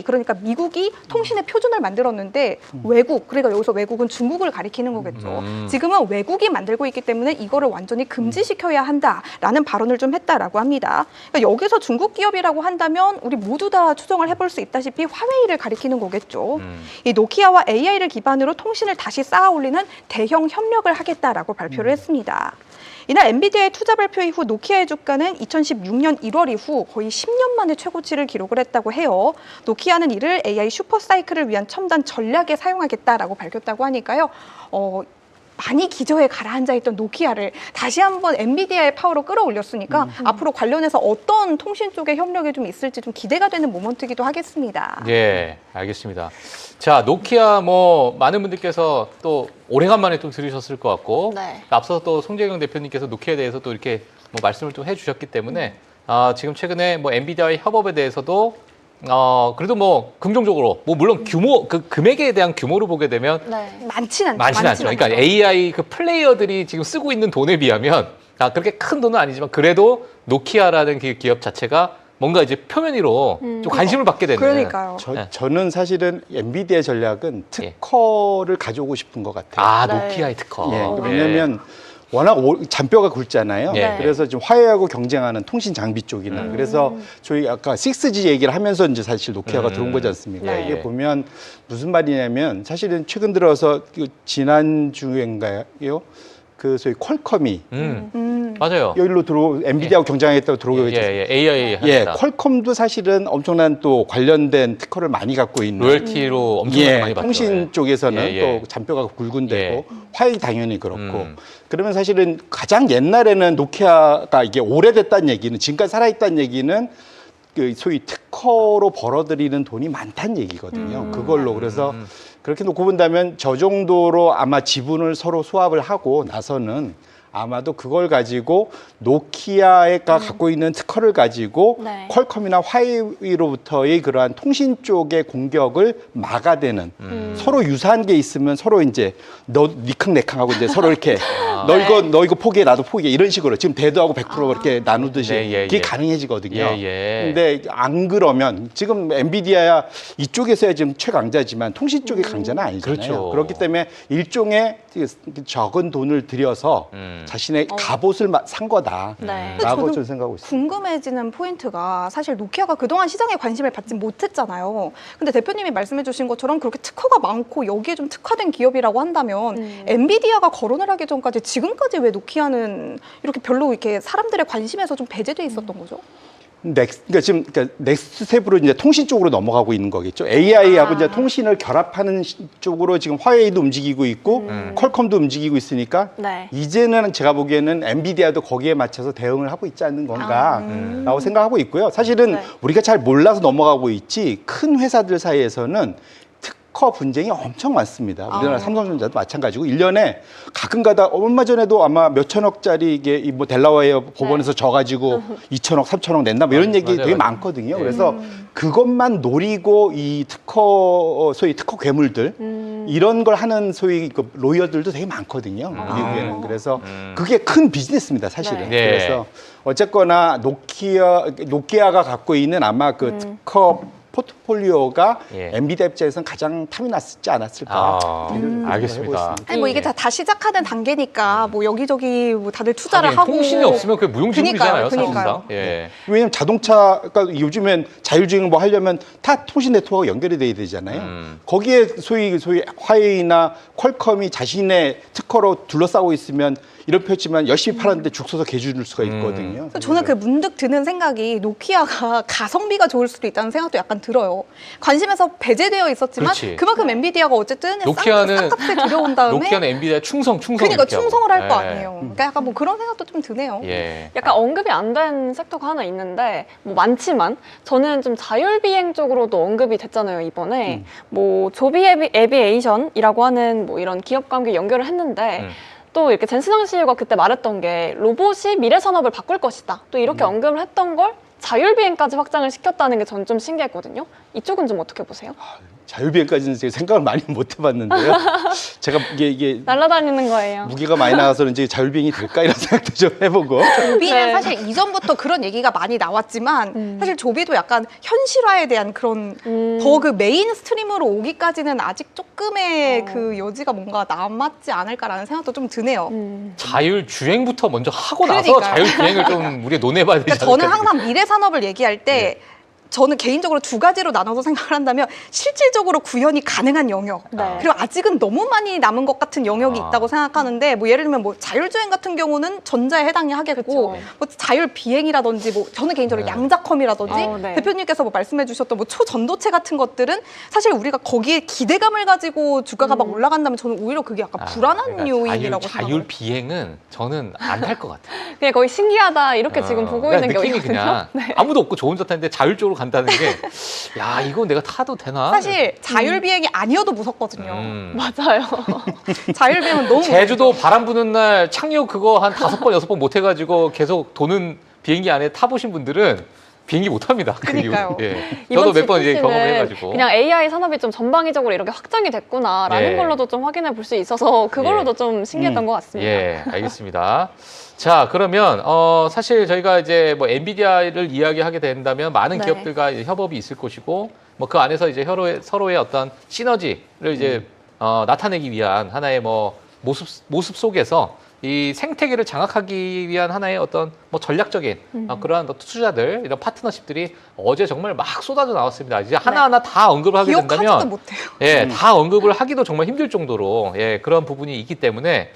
그러니까 미국이 통신의 표준을 만들었는데 외국, 그러니까 여기서 외국은 중국을 가리키는 거겠죠. 지금은 외국이 만들고 있기 때문에 이거를 완전히 금지시켜야 한다라는 발언을 좀 했다라고 합니다. 그러니까 여기서 중국 기업이라고 한다면 우리 모두 다 추정을 해볼 수 있다시피 화웨이를 가리키는 거겠죠. 이 노키아와 AI를 기반으로 통신을 다시 쌓아 올리는 대형 협력을 하겠다라고 발표를 했습니다. 이날 엔비디아의 투자 발표 이후 노키아의 주가는 2016년 1월 이후 거의 10년 만에 최고치를 기록을 했다고 해요. 노키아는 이를 AI 슈퍼사이클을 위한 첨단 전략에 사용하겠다라고 밝혔다고 하니까요. 많이 기저에 가라앉아 있던 노키아를 다시 한번 엔비디아의 파워로 끌어올렸으니까 앞으로 관련해서 어떤 통신 쪽의 협력이 좀 있을지 좀 기대가 되는 모먼트이기도 하겠습니다. 예, 알겠습니다. 자, 노키아 많은 분들께서 또 오래간만에 또 들으셨을 것 같고 네. 앞서서 또 송재경 대표님께서 노키아에 대해서 또 이렇게 말씀을 좀 해주셨기 때문에 지금 최근에 엔비디아의 협업에 대해서도 그래도 긍정적으로 물론 규모 금액에 대한 규모를 보게 되면 네. 많지는 않죠. 그러니까 AI 플레이어들이 지금 쓰고 있는 돈에 비하면 그렇게 큰 돈은 아니지만 그래도 노키아라는 기업 자체가 뭔가 이제 표면 위로 좀 관심을 받게 되는. 그러니까요. 저는 사실은 엔비디아의 전략은 특허를 가져오고 싶은 것 같아요. 네. 노키아의 특허. 예, 왜냐하면 워낙 잔뼈가 굵잖아요. 네. 그래서 좀 화웨이하고 경쟁하는 통신 장비 쪽이나 그래서 저희 아까 6G 얘기를 하면서 이제 사실 노키아가 들어온 거지 않습니까? 네. 이게 보면 무슨 말이냐면 사실은 최근 들어서 지난주인가요? 소위 퀄컴이 맞아요. 여기로 엔비디아하고 경쟁하겠다고 들어오고 있죠. AI 예, 하겠다. 퀄컴도 사실은 엄청난 또 관련된 특허를 많이 갖고 있는 로열티로 엄청나게 많이 받죠. 통신 쪽에서는 또 잔뼈가 굵은 데고 화웨이 당연히 그렇고 그러면 사실은 가장 옛날에는 노키아가 이게 오래됐다는 얘기는 지금까지 살아있다는 얘기는 그 소위 특허로 벌어들이는 돈이 많다는 얘기거든요. 그걸로 그래서 그렇게 놓고 본다면 저 정도로 아마 지분을 서로 수합을 하고 나서는 아마도 그걸 가지고 노키아가 갖고 있는 특허를 가지고 네. 퀄컴이나 화웨이로부터의 그러한 통신 쪽의 공격을 막아대는 서로 유사한 게 있으면 서로 이제 너 니캉내캉하고 이제 서로 이렇게 너 이거 포기해 나도 포기해 이런 식으로 지금 대도하고 100% 이렇게 나누듯이 그게 가능해지거든요. 근데 안 그러면 지금 엔비디아야 이쪽에서야 지금 최강자지만 통신 쪽이 강자는 아니잖아요. 그렇죠. 그렇기 때문에 일종의 적은 돈을 들여서 자신의 갑옷을 산 거다라고 네. 저는 생각하고 있습니다. 궁금해지는 포인트가 사실 노키아가 그동안 시장에 관심을 받지 못했잖아요. 근데 대표님이 말씀해 주신 것처럼 그렇게 특허가 많고 여기에 좀 특화된 기업이라고 한다면 엔비디아가 거론을 하기 전까지 지금까지 왜 노키아는 이렇게 별로 이렇게 사람들의 관심에서 좀 배제돼 있었던 거죠? 그러니까 넥스트 스텝으로 이제 통신 쪽으로 넘어가고 있는 거겠죠. AI하고 이제 통신을 결합하는 쪽으로 지금 화웨이도 움직이고 있고 퀄컴도 움직이고 있으니까 네. 이제는 제가 보기에는 엔비디아도 거기에 맞춰서 대응을 하고 있지 않는 건가라고 생각하고 있고요. 사실은 네. 우리가 잘 몰라서 넘어가고 있지 큰 회사들 사이에서는 특허 분쟁이 엄청 많습니다. 우리나라 삼성전자도 마찬가지고 1년에 가끔가다 얼마 전에도 아마 몇천억짜리 이게 델라웨어 법원에서 져가지고 2천억, 3천억 낸다 뭐 이런 얘기 되게 많거든요. 그래서 그것만 노리고 이 소위 특허 괴물들 이런 걸 하는 소위 그 로이어들도 되게 많거든요. 미국에는. 그래서 그게 큰 비즈니스입니다, 사실은. 네. 그래서 어쨌거나 노키아가 갖고 있는 아마 그 특허 포트폴리오가 엔비디아 입장에서는 가장 탐이 났지 않았을까. 알겠습니다. 아니 이게 다 시작하는 단계니까 여기저기 다들 투자를 하고 통신이 없으면 그게 무용지물이잖아요, 사실상. 왜냐면 자동차가 요즘엔 자율주행 하려면 다 통신 네트워크가 연결이 돼야 되잖아요. 거기에 소위 화웨이나 퀄컴이 자신의 특허로 둘러싸고 있으면 이런 표지만 열심히 팔았는데 죽 서서 개줄 수가 있거든요. 저는 그 문득 드는 생각이 노키아가 가성비가 좋을 수도 있다는 생각도 약간 들어요. 관심에서 배제되어 있었지만 그만큼 엔비디아가 어쨌든 싼값에 들여온 다음에 노키아는 엔비디아 충성 그러니까 충성을 할 거 아니에요. 그러니까 약간 그런 생각도 좀 드네요. 약간 언급이 안 된 섹터가 하나 있는데 많지만 저는 좀 자율비행 쪽으로도 언급이 됐잖아요, 이번에. 조비 에비에이션이라고 하는 이런 기업과 함께 연결을 했는데 또 이렇게 젠슨황 CEO가 그때 말했던 게 로봇이 미래 산업을 바꿀 것이다. 또 이렇게 언급을 했던 걸 자율비행까지 확장을 시켰다는 게 전 좀 신기했거든요. 이쪽은 좀 어떻게 보세요? 자율비행까지는 제가 생각을 많이 못 해봤는데요. 제가 이게 날아다니는 거예요. 무게가 많이 나가서 이제 자율비행이 될까 이런 생각도 좀 해보고. 조비는 네. 사실 이전부터 그런 얘기가 많이 나왔지만 사실 조비도 약간 현실화에 대한 그런 더 그 메인스트림으로 오기까지는 아직 조금의 그 여지가 뭔가 남았지 않을까라는 생각도 좀 드네요. 자율주행부터 먼저 하고 나서 그러니까요. 자율비행을 좀 우리가 논해봐야 되지 그러니까 저는 않을까. 항상 미래 산업을 얘기할 때 저는 개인적으로 두 가지로 나눠서 생각을 한다면 실질적으로 구현이 가능한 영역 네. 그리고 아직은 너무 많이 남은 것 같은 영역이 아. 있다고 생각하는데 뭐 예를 들면 뭐 자율주행 같은 경우는 전자에 해당이 하겠고 그쵸. 뭐 자율비행이라든지 뭐 저는 개인적으로 양자컴이라든지 네. 대표님께서 뭐 말씀해 주셨던 뭐 초전도체 같은 것들은 사실 우리가 거기에 기대감을 가지고 주가가 막 올라간다면 저는 오히려 그게 약간 불안한 그러니까 요인이라고 생각해요. 자율비행은 저는 안 탈 것 같아요. 그냥 거의 신기하다 이렇게 지금 보고 있는 게 느낌이 있거든요. 그냥 네. 아무도 없고 저 혼자 타는데 자율적으로 간다는 게 야 이거 내가 타도 되나? 사실 자율비행이 아니어도 무섭거든요. 맞아요. 자율비행은 너무 제주도 바람 부는 날 착륙 그거 한 5번 6번 못 해가지고 계속 도는 비행기 안에 타보신 분들은 비행기 못 합니다. 그 이후. 그러니까요. 예. 이번 저도 몇 번 이제 GTC 는 경험을 해가지고. 그냥 AI 산업이 좀 전방위적으로 이렇게 확장이 됐구나라는 예. 걸로도 좀 확인해 볼 수 있어서 그걸로도 좀 신기했던 것 같습니다. 예, 알겠습니다. 자, 그러면 사실 저희가 이제 뭐 엔비디아를 이야기하게 된다면 많은 네. 기업들과 이제 협업이 있을 것이고 뭐 그 안에서 이제 서로의 어떤 시너지를 이제 나타내기 위한 하나의 뭐 모습 속에서 이 생태계를 장악하기 위한 하나의 어떤 뭐 전략적인 그러한 투자들 이런 파트너십들이 어제 정말 막 쏟아져 나왔습니다. 이제 하나하나 다 언급을 하게 기억하지도 된다면 못해요. 예, 다 언급을 하기도 정말 힘들 정도로 예, 그런 부분이 있기 때문에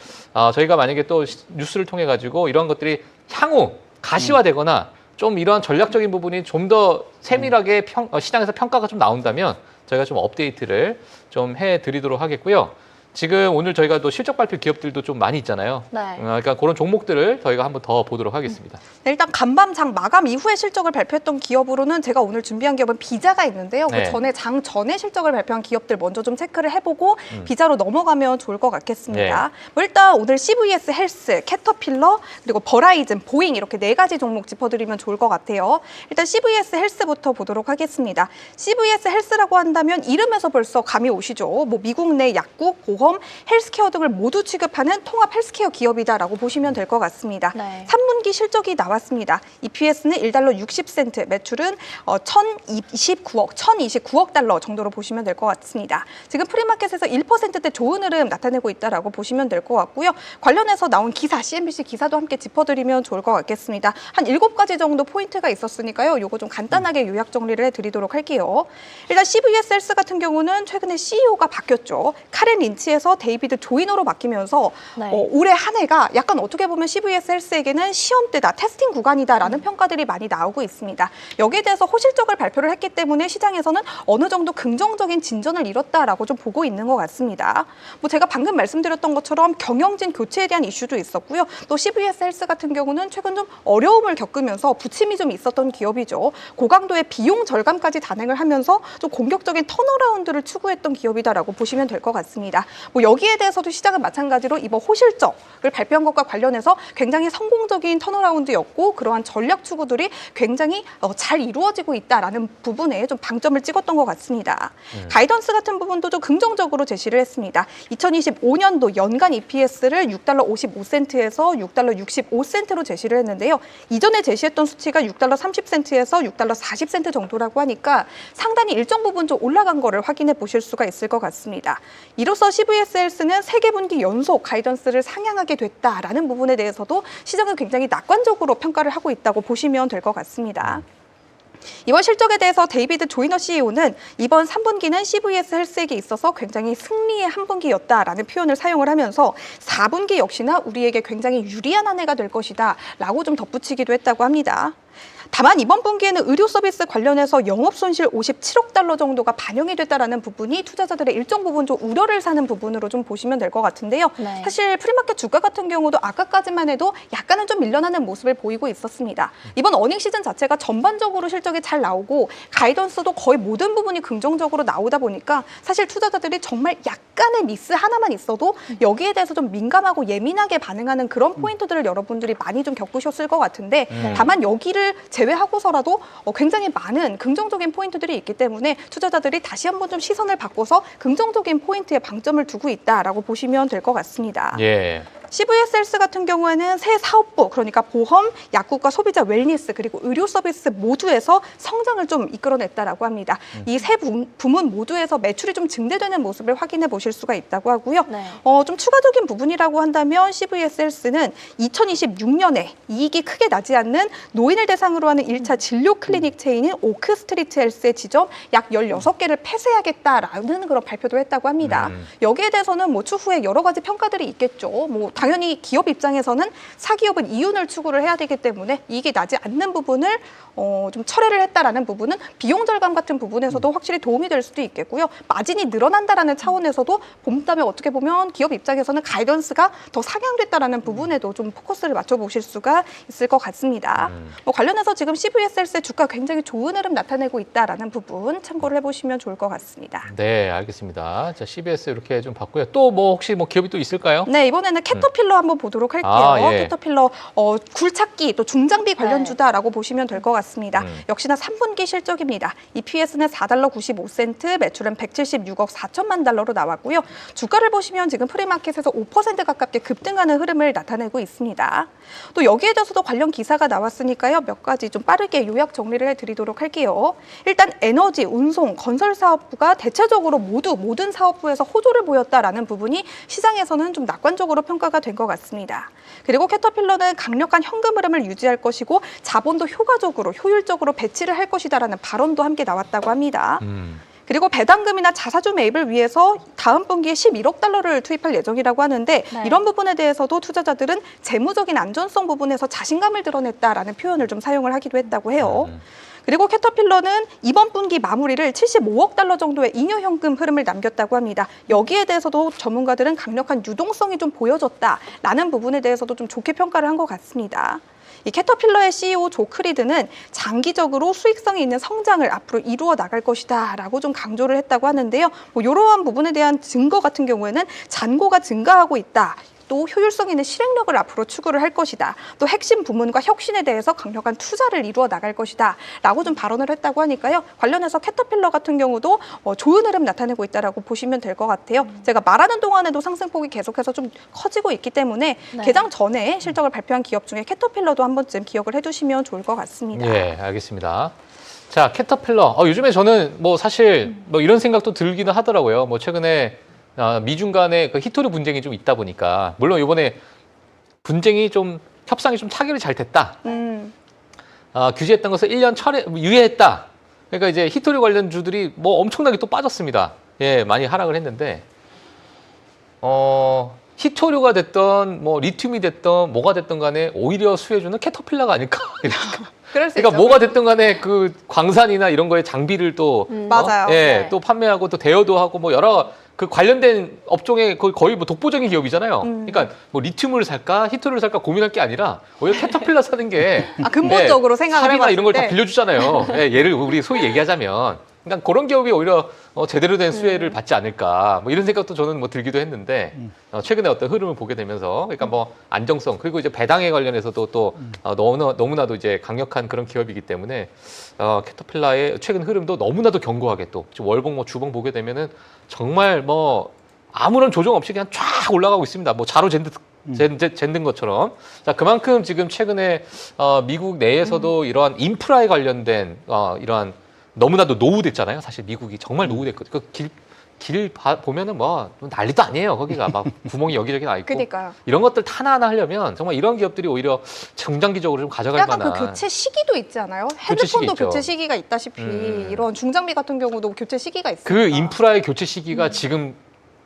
저희가 만약에 또 뉴스를 통해 가지고 이런 것들이 향후 가시화되거나 좀 이런 전략적인 부분이 좀 더 세밀하게 시장에서 평가가 좀 나온다면 저희가 좀 업데이트를 좀 해드리도록 하겠고요. 지금 오늘 저희가 또 실적 발표 기업들도 좀 많이 있잖아요. 네. 그러니까 그런 종목들을 저희가 한번 더 보도록 하겠습니다. 네, 일단 간밤 장 마감 이후에 실적을 발표했던 기업으로는 제가 오늘 준비한 기업은 비자가 있는데요. 네. 그 전에 장 전에 실적을 발표한 기업들 먼저 좀 체크를 해보고 비자로 넘어가면 좋을 것 같겠습니다. 네. 뭐 일단 오늘 CVS 헬스, 캐터필러, 그리고 버라이즌, 보잉 이렇게 네 가지 종목 짚어드리면 좋을 것 같아요. 일단 CVS 헬스부터 보도록 하겠습니다. CVS 헬스라고 한다면 이름에서 벌써 감이 오시죠. 뭐 미국 내 약국, 보험, 헬스케어 등을 모두 취급하는 통합 헬스케어 기업이다라고 보시면 될 것 같습니다. 네. 3분기 실적이 나왔습니다. EPS는 1달러 60센트, 매출은 1,029억 달러 정도로 보시면 될 것 같습니다. 지금 프리마켓에서 1%대 좋은 흐름 나타내고 있다라고 보시면 될 것 같고요. 관련해서 나온 기사, CNBC 기사도 함께 짚어드리면 좋을 것 같겠습니다. 한 7가지 정도 포인트가 있었으니까요. 요거 좀 간단하게 요약 정리를 해드리도록 할게요. 일단 CVS 헬스 같은 경우는 최근에 CEO가 바뀌었죠. 카렌 린치에서 데이비드 조이너로 바뀌면서 네. 올해 한 해가 약간 어떻게 보면 CVS 헬스에게는 시험대다, 테스팅 구간이다라는 평가들이 많이 나오고 있습니다. 여기에 대해서 호실적을 발표를 했기 때문에 시장에서는 어느 정도 긍정적인 진전을 이뤘다라고 좀 보고 있는 것 같습니다. 뭐 제가 방금 말씀드렸던 것처럼 경영진 교체에 대한 이슈도 있었고요. 또 CVS 헬스 같은 경우는 최근 좀 어려움을 겪으면서 부침이 좀 있었던 기업이죠. 고강도의 비용 절감까지 단행을 하면서 좀 공격적인 턴어라운드를 추구했던 기업이다라고 보시면 될 것 같습니다. 뭐 여기에 대해서도 시장은 마찬가지로 이번 호실적을 발표한 것과 관련해서 굉장히 성공적인 턴어라운드였고 그러한 전략 추구들이 굉장히 잘 이루어지고 있다라는 부분에 좀 방점을 찍었던 것 같습니다. 가이던스 같은 부분도 좀 긍정적으로 제시를 했습니다. 2025년도 연간 EPS를 6달러 55센트에서 6달러 65센트로 제시를 했는데요. 이전에 제시했던 수치가 6달러 30센트에서 6달러 40센트 정도라고 하니까 상당히 일정 부분 좀 올라간 거를 확인해 보실 수가 있을 것 같습니다. 이로써 CVS 헬스는 3분기 연속 가이던스를 상향하게 됐다라는 부분에 대해서도 시장은 굉장히 낙관적으로 평가를 하고 있다고 보시면 될 것 같습니다. 이번 실적에 대해서 데이비드 조이너 CEO는 이번 3분기는 CVS 헬스에게 있어서 굉장히 승리의 한 분기였다라는 표현을 사용을 하면서 4분기 역시나 우리에게 굉장히 유리한 한 해가 될 것이다 라고 좀 덧붙이기도 했다고 합니다. 다만 이번 분기에는 의료 서비스 관련해서 영업 손실 57억 달러 정도가 반영이 됐다라는 부분이 투자자들의 일정 부분 좀 우려를 사는 부분으로 좀 보시면 될 것 같은데요. 네. 사실 프리마켓 주가 같은 경우도 아까까지만 해도 약간은 좀 밀려나는 모습을 보이고 있었습니다. 이번 어닝 시즌 자체가 전반적으로 실적이 잘 나오고 가이던스도 거의 모든 부분이 긍정적으로 나오다 보니까 사실 투자자들이 정말 약간의 미스 하나만 있어도 여기에 대해서 좀 민감하고 예민하게 반응하는 그런 포인트들을 여러분들이 많이 좀 겪으셨을 것 같은데 다만 여기를 제외하고서라도 굉장히 많은 긍정적인 포인트들이 있기 때문에 투자자들이 다시 한번 좀 시선을 바꿔서 긍정적인 포인트에 방점을 두고 있다라고 보시면 될 것 같습니다. 예. CVSLS 같은 경우에는 새 사업부, 그러니까 보험, 약국과 소비자 웰니스, 그리고 의료 서비스 모두에서 성장을 좀 이끌어냈다라고 합니다. 이 세 부문 모두에서 매출이 좀 증대되는 모습을 확인해 보실 수가 있다고 하고요. 네. 좀 추가적인 부분이라고 한다면 CVSLS는 2026년에 이익이 크게 나지 않는 노인을 대상으로 하는 1차 진료 클리닉 체인인 오크스트리트 헬스의 지점 약 16개를 폐쇄하겠다라는 그런 발표도 했다고 합니다. 여기에 대해서는 뭐 추후에 여러 가지 평가들이 있겠죠. 뭐 당연히 기업 입장에서는 사기업은 이윤을 추구를 해야 되기 때문에 이익이 나지 않는 부분을 좀 철회를 했다라는 부분은 비용 절감 같은 부분에서도 확실히 도움이 될 수도 있겠고요. 마진이 늘어난다라는 차원에서도 본다면 어떻게 보면 기업 입장에서는 가이던스가 더 상향됐다라는 부분에도 좀 포커스를 맞춰보실 수가 있을 것 같습니다. 뭐 관련해서 지금 CVSLS의 주가 굉장히 좋은 흐름 나타내고 있다라는 부분 참고를 해보시면 좋을 것 같습니다. 네, 알겠습니다. 자, CBS 이렇게 좀 봤고요. 또 뭐 혹시 뭐 기업이 또 있을까요? 네, 이번에는 캐터필러 한번 보도록 할게요. 아, 예. 캐터필러 굴착기 또 중장비 관련주다라고 네. 보시면 될 것 같습니다. 역시나 3분기 실적입니다. EPS는 4달러 95센트, 매출은 176억 4천만 달러로 나왔고요. 주가를 보시면 지금 프리마켓에서 5% 가깝게 급등하는 흐름을 나타내고 있습니다. 또 여기에 대해서도 관련 기사가 나왔으니까요. 몇 가지 좀 빠르게 요약 정리를 해드리도록 할게요. 일단 에너지, 운송, 건설 사업부가 대체적으로 모든 사업부에서 호조를 보였다라는 부분이 시장에서는 좀 낙관적으로 평가가 된 것 같습니다. 그리고 캐터필러는 강력한 현금 흐름을 유지할 것이고 자본도 효율적으로 배치를 할 것이다라는 발언도 함께 나왔다고 합니다. 그리고 배당금이나 자사주 매입을 위해서 다음 분기에 11억 달러를 투입할 예정이라고 하는데 네. 이런 부분에 대해서도 투자자들은 재무적인 안전성 부분에서 자신감을 드러냈다라는 표현을 좀 사용을 하기도 했다고 해요. 그리고 캐터필러는 이번 분기 마무리를 75억 달러 정도의 잉여현금 흐름을 남겼다고 합니다. 여기에 대해서도 전문가들은 강력한 유동성이 좀 보여졌다라는 부분에 대해서도 좀 좋게 평가를 한 것 같습니다. 이 캐터필러의 CEO 조 크리드는 장기적으로 수익성이 있는 성장을 앞으로 이루어 나갈 것이다라고 좀 강조를 했다고 하는데요. 뭐 이러한 부분에 대한 증거 같은 경우에는 잔고가 증가하고 있다. 또 효율성 있는 실행력을 앞으로 추구를 할 것이다. 또 핵심 부문과 혁신에 대해서 강력한 투자를 이루어 나갈 것이다. 라고 좀 발언을 했다고 하니까요. 관련해서 캐터필러 같은 경우도 좋은 흐름 나타내고 있다라고 보시면 될 것 같아요. 제가 말하는 동안에도 상승폭이 계속해서 좀 커지고 있기 때문에 네. 개장 전에 실적을 발표한 기업 중에 캐터필러도 한 번쯤 기억을 해두시면 좋을 것 같습니다. 예, 알겠습니다. 자, 캐터필러. 요즘에 저는 뭐 사실 뭐 이런 생각도 들기는 하더라고요. 뭐 최근에 미중 간의 그 히토리 분쟁이 좀 있다 보니까 물론 이번에 분쟁이 좀 협상이 좀 타결이 잘 됐다. 규제했던 것을 1년 유예했다. 그러니까 이제 히토리 관련주들이 뭐 엄청나게 또 빠졌습니다. 예, 많이 하락을 했는데 히토류가 됐던 뭐 리튬이 됐던 뭐가 됐던 간에 오히려 수혜주는 캐터필러가 아닐까. 그럴 수 그러니까 있죠. 뭐가 됐든 간에 그 광산이나 이런 거에 장비를 또 맞아요. 예, 네. 또 판매하고 또 대여도 하고 뭐 여러 그 관련된 업종에 거의 뭐 독보적인 기업이잖아요. 그러니까 뭐 리튬을 살까 히토를 살까 고민할 게 아니라 오히려 캐터필러 사는 게 근본적으로 생각을 사비나 해봤을 이런 걸 다 때. 빌려주잖아요. 예, 얘를 우리 소위 얘기하자면 그러니까 그런 기업이 오히려 제대로 된 수혜를 받지 않을까 뭐 이런 생각도 저는 뭐 들기도 했는데 최근에 어떤 흐름을 보게 되면서 그러니까 뭐 안정성 그리고 이제 배당에 관련해서도 또 너무나도 이제 강력한 그런 기업이기 때문에 캐터필러의 최근 흐름도 너무나도 견고하게 또 지금 월봉 뭐 주봉 보게 되면은 정말 뭐 아무런 조정 없이 그냥 쫙 올라가고 있습니다. 뭐 자로 잰든 것처럼. 자, 그만큼 지금 최근에 미국 내에서도 이러한 인프라에 관련된 이러한 너무나도 노후됐잖아요. 사실 미국이 정말 노후됐거든요. 그 길 보면은 뭐 난리도 아니에요. 거기가 막 구멍이 여기저기 나 있고. 그러니까요. 이런 것들 하나하나 하려면 정말 이런 기업들이 오히려 중장기적으로 좀 가져갈 약간 만한. 그 교체 시기도 있지 않아요? 교체 시기 헤드폰도 있죠. 교체 시기가 있다시피 이런 중장비 같은 경우도 교체 시기가 있습니다. 그 인프라의 교체 시기가 지금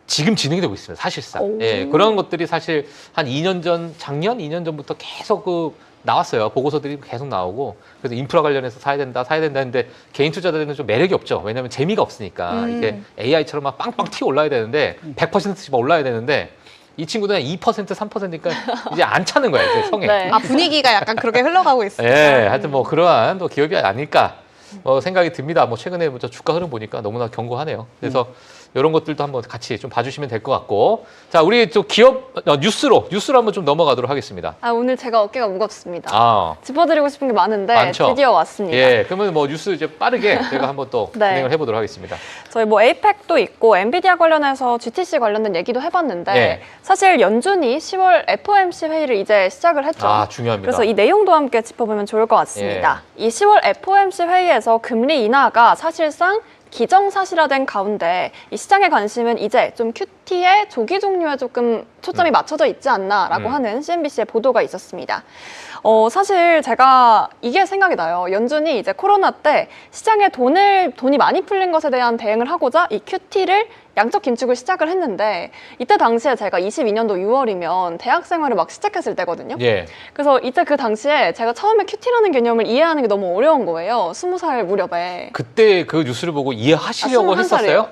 진행이 되고 있습니다. 사실상. 오. 예, 그런 것들이 사실 한 2년 전, 작년 2년 전부터 계속 나왔어요. 보고서들이 계속 나오고 그래서 인프라 관련해서 사야 된다 했는데 개인 투자자들은 좀 매력이 없죠. 왜냐하면 재미가 없으니까 이게 AI처럼 막 빵빵 튀어 올라야 되는데 100%씩 올라야 되는데 이 친구들은 2% 3%니까 이제 안 차는 거예요. 이제 성에. 네. 아, 분위기가 약간 그렇게 흘러가고 있어요. 예, 하여튼 뭐 그러한 또 기업이 아닐까 생각이 듭니다. 뭐 최근에 저 주가 흐름 보니까 너무나 견고하네요. 그래서 이런 것들도 한번 같이 좀 봐주시면 될 것 같고, 자 우리 또 기업 뉴스로 한번 좀 넘어가도록 하겠습니다. 아, 오늘 제가 어깨가 무겁습니다. 아, 짚어드리고 싶은 게 많은데 많죠? 드디어 왔습니다. 예, 그러면 뭐 뉴스 이제 빠르게 제가 한번 또 네. 진행을 해보도록 하겠습니다. 저희 뭐 에이펙도 있고 엔비디아 관련해서 GTC 관련된 얘기도 해봤는데 예. 사실 연준이 10월 FOMC 회의를 이제 시작을 했죠. 아, 중요합니다. 그래서 이 내용도 함께 짚어보면 좋을 것 같습니다. 이 10월 FOMC 회의에서 금리 인하가 사실상 기정사실화된 가운데 이 시장의 관심은 이제 좀 QT의 조기 종료에 조금 초점이 맞춰져 있지 않나라고 하는 CNBC의 보도가 있었습니다. 사실 제가 이게 생각이 나요. 연준이 이제 코로나 때 시장에 돈이 많이 풀린 것에 대한 대응을 하고자 이 QT를 양적 긴축을 시작을 했는데 이때 당시에 제가 22년도 6월이면 대학 생활을 막 시작했을 때거든요. 예. 그래서 이때 그 당시에 제가 처음에 QT라는 개념을 이해하는 게 너무 어려운 거예요. 20살 무렵에. 그때 그 뉴스를 보고 이해하시려고 21살이에요. 했었어요?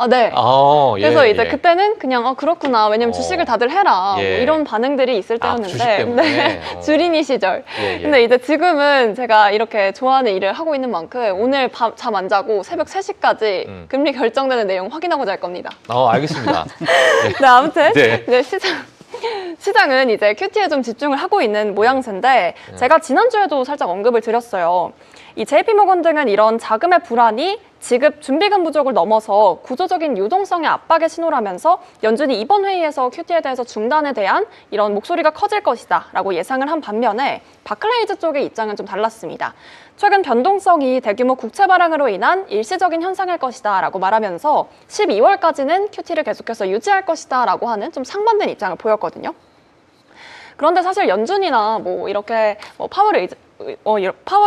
아, 네. 아, 예, 그래서 이제 예. 그때는 그냥 그렇구나. 왜냐면 주식을 다들 해라. 예. 뭐 이런 반응들이 있을 아, 때였는데. 주식 때문에. 네. 주린이 시절. 예, 예. 근데 이제 지금은 제가 이렇게 좋아하는 일을 하고 있는 만큼 오늘 잠 안 자고 새벽 3시까지 금리 결정되는 내용 확인하고 잘 겁니다. 알겠습니다. 네, 아무튼 네. 이제 시장은 이제 QT에 좀 집중을 하고 있는 모양새인데 제가 지난주에도 살짝 언급을 드렸어요. 이 JP모건 등은 이런 자금의 불안이 지급 준비금 부족을 넘어서 구조적인 유동성의 압박의 신호라면서 연준이 이번 회의에서 QT에 대해서 중단에 대한 이런 목소리가 커질 것이다 라고 예상을 한 반면에 바클레이즈 쪽의 입장은 좀 달랐습니다. 최근 변동성이 대규모 국채 발행으로 인한 일시적인 현상일 것이다 라고 말하면서 12월까지는 QT를 계속해서 유지할 것이다 라고 하는 좀 상반된 입장을 보였거든요. 그런데 사실 연준이나 뭐 이렇게 파월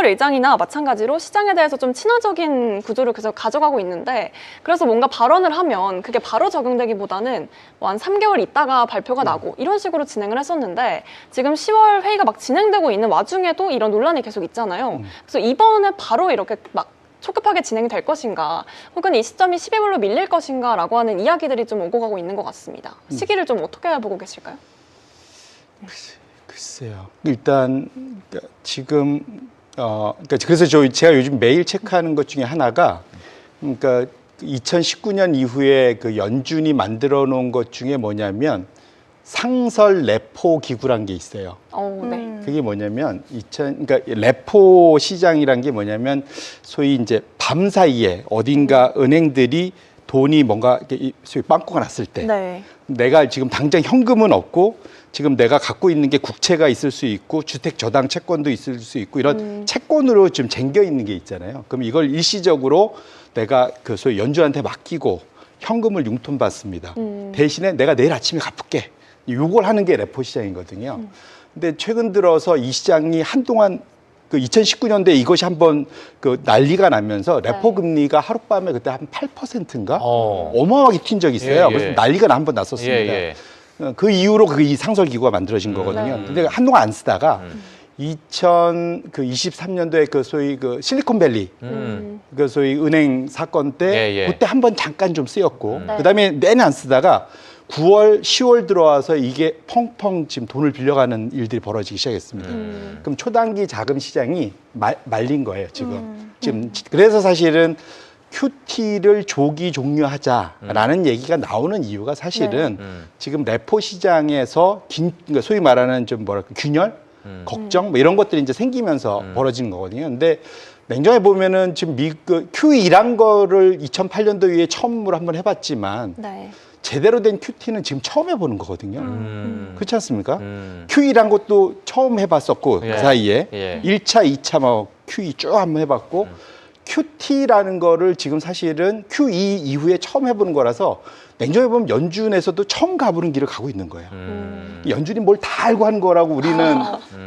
의장이나 마찬가지로 시장에 대해서 좀 친화적인 구조를 계속 가져가고 있는데 그래서 뭔가 발언을 하면 그게 바로 적용되기보다는 뭐 한 3개월 있다가 발표가 나고 이런 식으로 진행을 했었는데 지금 10월 회의가 막 진행되고 있는 와중에도 이런 논란이 계속 있잖아요. 그래서 이번에 바로 이렇게 막 초급하게 진행이 될 것인가 혹은 이 시점이 12월로 밀릴 것인가 라고 하는 이야기들이 좀 오고 가고 있는 것 같습니다. 시기를 좀 어떻게 보고 계실까요? 글쎄요. 일단 지금 그러니까 그래서 제가 요즘 매일 체크하는 것 중에 하나가 그러니까 2019년 이후에 그 연준이 만들어 놓은 것 중에 뭐냐면 상설 레포 기구란 게 있어요. 네. 그게 뭐냐면 그러니까 레포 시장이란 게 뭐냐면 소위 이제 밤 사이에 어딘가 은행들이 돈이 뭔가 이렇게 소위 빵꾸가 났을 때 네. 내가 지금 당장 현금은 없고 지금 내가 갖고 있는 게 국채가 있을 수 있고 주택 저당 채권도 있을 수 있고 이런 채권으로 좀 쟁겨 있는 게 있잖아요. 그럼 이걸 일시적으로 내가 그 소위 연준한테 맡기고 현금을 융통받습니다. 대신에 내가 내일 아침에 갚을게. 이걸 하는 게 레포 시장이거든요. 근데 최근 들어서 이 시장이 한동안 그 2019년도에 이것이 한번 그 난리가 나면서 레포 금리가 하룻밤에 그때 한 8%인가 어마어마하게 튄 적이 있어요. 예, 예. 그래서 난리가 한 번 났었습니다. 예. 그 이후로 이 상설 기구가 만들어진 거거든요. 네. 근데 한동안 안 쓰다가 2023년도에 그 소위 그 실리콘밸리 그 소위 은행 사건 때 그때 한번 잠깐 좀 쓰였고 네. 그다음에 내내 안 쓰다가 9월, 10월 들어와서 이게 펑펑 지금 돈을 빌려가는 일들이 벌어지기 시작했습니다. 그럼 초단기 자금 시장이 말린 거예요, 지금. 그래서 사실은 QT를 조기 종료하자라는 얘기가 나오는 이유가 사실은 지금 레포 시장에서 그러니까 소위 말하는 좀 균열, 걱정 뭐 이런 것들이 이제 생기면서 벌어진 거거든요. 근데 냉정해 보면은 지금 QE란 거를 2008년도 이후에 처음으로 한번 해봤지만 네. 제대로 된 QT는 지금 처음 해보는 거거든요. 그렇지 않습니까? QE란 것도 처음 해봤었고 그 사이에 1차, 2차 뭐 QE 쭉 한번 해봤고 QT라는 거를 지금 사실은 QE 이후에 처음 해보는 거라서 냉정해 보면 연준에서도 처음 가보는 길을 가고 있는 거예요. 연준이 뭘 다 알고 한 거라고 우리는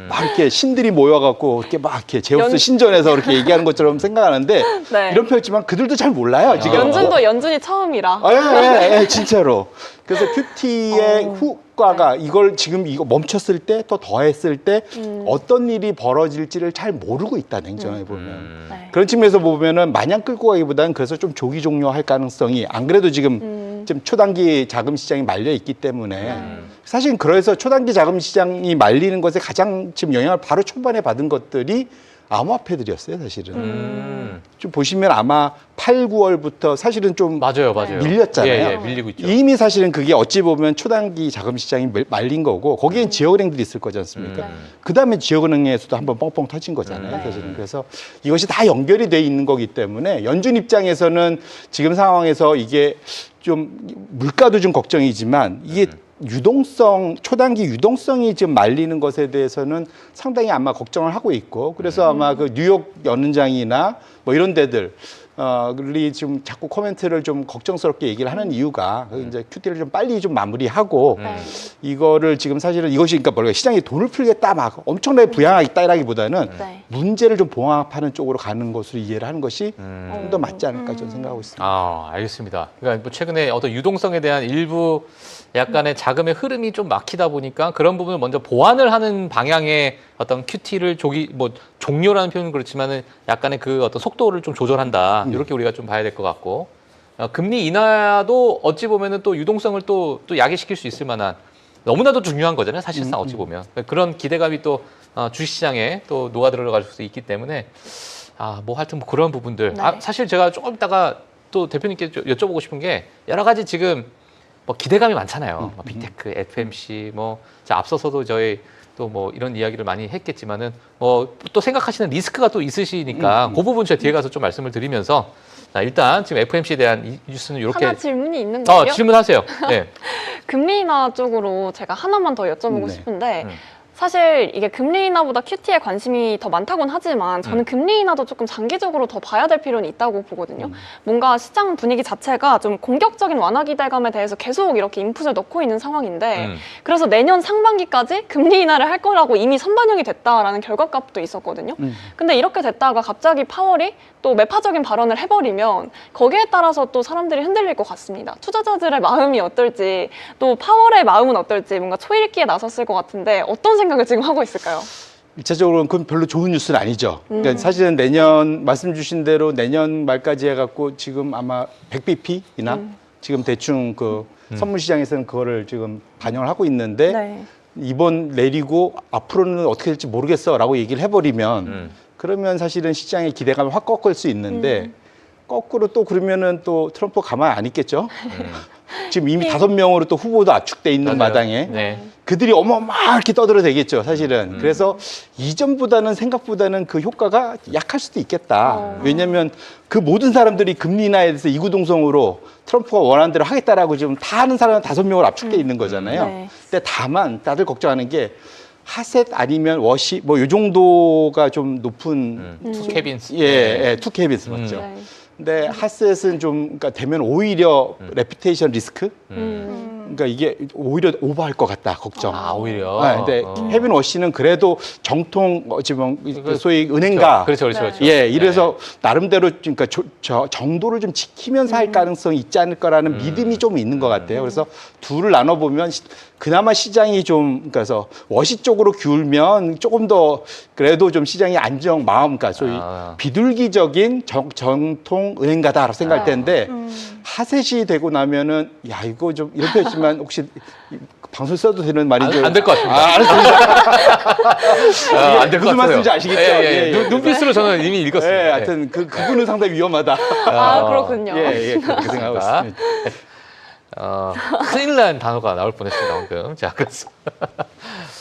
막 이렇게 신들이 모여갖고 이렇게 막 이렇게 제우스 신전에서 이렇게 얘기하는 것처럼 생각하는데 네. 이런 표현이지만 그들도 잘 몰라요 지금. 연준도 연준이 처음이라. 예, 진짜로. 그래서 QT의 효과가 이걸 지금 이거 멈췄을 때 또 더했을 때 어떤 일이 벌어질지를 잘 모르고 있다 냉정하게 보면. 네. 그런 측면에서 보면은 마냥 끌고 가기보다는 그래서 좀 조기 종료할 가능성이 안 그래도 지금 좀 초단기 자금 시장이 말려 있기 때문에 사실 그래서 초단기 자금 시장이 말리는 것에 가장 지금 영향을 바로 초반에 받은 것들이 암호화폐들이었어요, 사실은. 좀 보시면 아마 8, 9월부터 사실은 좀 맞아요. 밀렸잖아요. 예, 밀리고 있죠. 이미 사실은 그게 어찌 보면 초단기 자금 시장이 말린 거고 거기엔 지역은행들이 있을 거지 않습니까? 그 다음에 지역은행에서도 한번 뻥뻥 터진 거잖아요, 사실은. 그래서 이것이 다 연결이 돼 있는 거기 때문에 연준 입장에서는 지금 상황에서 이게 좀 물가도 좀 걱정이지만 이게 유동성, 초단기 유동성이 지금 말리는 것에 대해서는 상당히 아마 걱정을 하고 있고 그래서 아마 그 뉴욕 연은장이나 뭐 이런 데들 이 좀 자꾸 코멘트를 좀 걱정스럽게 얘기를 하는 이유가 이제 QT를 좀 빨리 좀 마무리하고 이거를 지금 사실은 이것이 그러니까 뭐랄까 시장에 돈을 풀겠다 막 엄청나게 부양하겠다라기보다는 네. 문제를 좀 봉합하는 쪽으로 가는 것으로 이해를 하는 것이 좀 더 맞지 않을까 저는 생각하고 있습니다. 아, 알겠습니다. 그러니까 뭐 최근에 어떤 유동성에 대한 일부 약간의 자금의 흐름이 좀 막히다 보니까 그런 부분을 먼저 보완을 하는 방향의 어떤 QT를 종료라는 표현은 그렇지만은 약간의 그 어떤 속도를 좀 조절한다. 이렇게 우리가 좀 봐야 될 것 같고. 금리 인하도 어찌 보면은 또 유동성을 또 야기시킬 수 있을 만한 너무나도 중요한 거잖아요. 사실상 어찌 보면. 그런 기대감이 또 주식시장에 또 녹아 들어갈 수 있기 때문에 뭐 하여튼 뭐 그런 부분들. 네. 사실 제가 조금 있다가 또 대표님께 여쭤보고 싶은 게 여러 가지 지금 뭐 기대감이 많잖아요. 뭐 빅테크, FMC, 뭐 앞서서도 저희 또 뭐 이런 이야기를 많이 했겠지만은 뭐 또 생각하시는 리스크가 또 있으시니까 그 부분 제가 뒤에 가서 좀 말씀을 드리면서 자, 일단 지금 FMC에 대한 이 뉴스는 이렇게 하나 질문이 있는데요. 질문하세요. 네. 금리 인하 쪽으로 제가 하나만 더 여쭤보고 네. 싶은데 사실 이게 금리 인하보다 QT에 관심이 더 많다곤 하지만 저는 금리 인하도 조금 장기적으로 더 봐야 될 필요는 있다고 보거든요. 뭔가 시장 분위기 자체가 좀 공격적인 완화 기대감에 대해서 계속 이렇게 인풋을 넣고 있는 상황인데 그래서 내년 상반기까지 금리 인하를 할 거라고 이미 선반영이 됐다라는 결과값도 있었거든요. 근데 이렇게 됐다가 갑자기 파월이 또 매파적인 발언을 해버리면 거기에 따라서 또 사람들이 흔들릴 것 같습니다. 투자자들의 마음이 어떨지 또 파월의 마음은 어떨지 뭔가 초읽기에 나섰을 것 같은데 어떤 생각을 지금 하고 있을까요? 일차적으로는 그건 별로 좋은 뉴스는 아니죠. 그러니까 사실은 내년 말씀 주신 대로 내년 말까지 해갖고 지금 아마 100bp이나 지금 대충 그 선물 시장에서는 그거를 지금 반영을 하고 있는데 네. 이번 내리고 앞으로는 어떻게 될지 모르겠어라고 얘기를 해버리면 그러면 사실은 시장의 기대감을 확 꺾을 수 있는데 거꾸로 또 그러면은 또 트럼프 가만히 안 있겠죠. 지금 이미 5명으로 또 후보도 압축돼 있는 맞아요. 마당에 네. 그들이 어마어마하게 떠들어대겠죠, 사실은. 그래서 이전보다는 생각보다는 그 효과가 약할 수도 있겠다. 왜냐하면 그 모든 사람들이 금리 인하에 대해서 이구동성으로 트럼프가 원하는 대로 하겠다라고 지금 다 하는 사람은 5명으로 압축돼 있는 거잖아요. 네. 근데 다만 다들 걱정하는 게 하셋 아니면 워시 뭐 요 정도가 좀 높은 투캐빈스. 투캐빈스 맞죠. 네. 근데 핫셋은 좀 그러니까 되면 오히려 레퓨테이션 리스크 그러니까 이게 오히려 오버할 것 같다 걱정. 오히려. 근데 헤빈 워시는 그래도 정통 지금 소위 은행가 그렇죠. 이래서 나름대로 그러니까 정도를 좀 지키면서 할 가능성이 있지 않을까라는 믿음이 좀 있는 것 같아요. 그래서 둘을 나눠 보면 그나마 시장이 좀 그래서 워시 쪽으로 기울면 조금 더 그래도 좀 시장이 마음 그러니까 소위 비둘기적인 정통 은행가다라고 생각할 텐데 하셋이 되고 나면은 야 이거 좀 이렇게 했지만 혹시 방송 써도 되는 말인지 안 될 것 같습니다. 알았습니다. 안 될 것 무슨 같아요. 말씀인지 아시겠죠? 눈빛으로 저는 이미 읽었습니다. 하여튼 그분은 상당히 위험하다. 그렇군요. 그렇게 생각하고 자, 있습니다. 큰일 난 단어가 나올 뻔했습니다, 방금. 자, 그래서.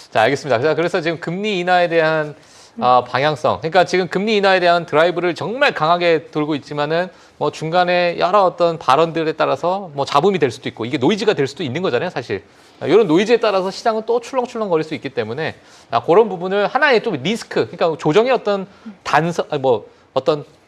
자, 알겠습니다. 자, 그래서 지금 금리 인하에 대한 방향성. 그러니까 지금 금리 인하에 대한 드라이브를 정말 강하게 돌고 있지만은 뭐 중간에 여러 어떤 발언들에 따라서 뭐 잡음이 될 수도 있고 이게 노이즈가 될 수도 있는 거잖아요, 사실. 이런 노이즈에 따라서 시장은 또 출렁출렁 거릴 수 있기 때문에 그런 부분을 하나의 좀 리스크, 그러니까 조정의 어떤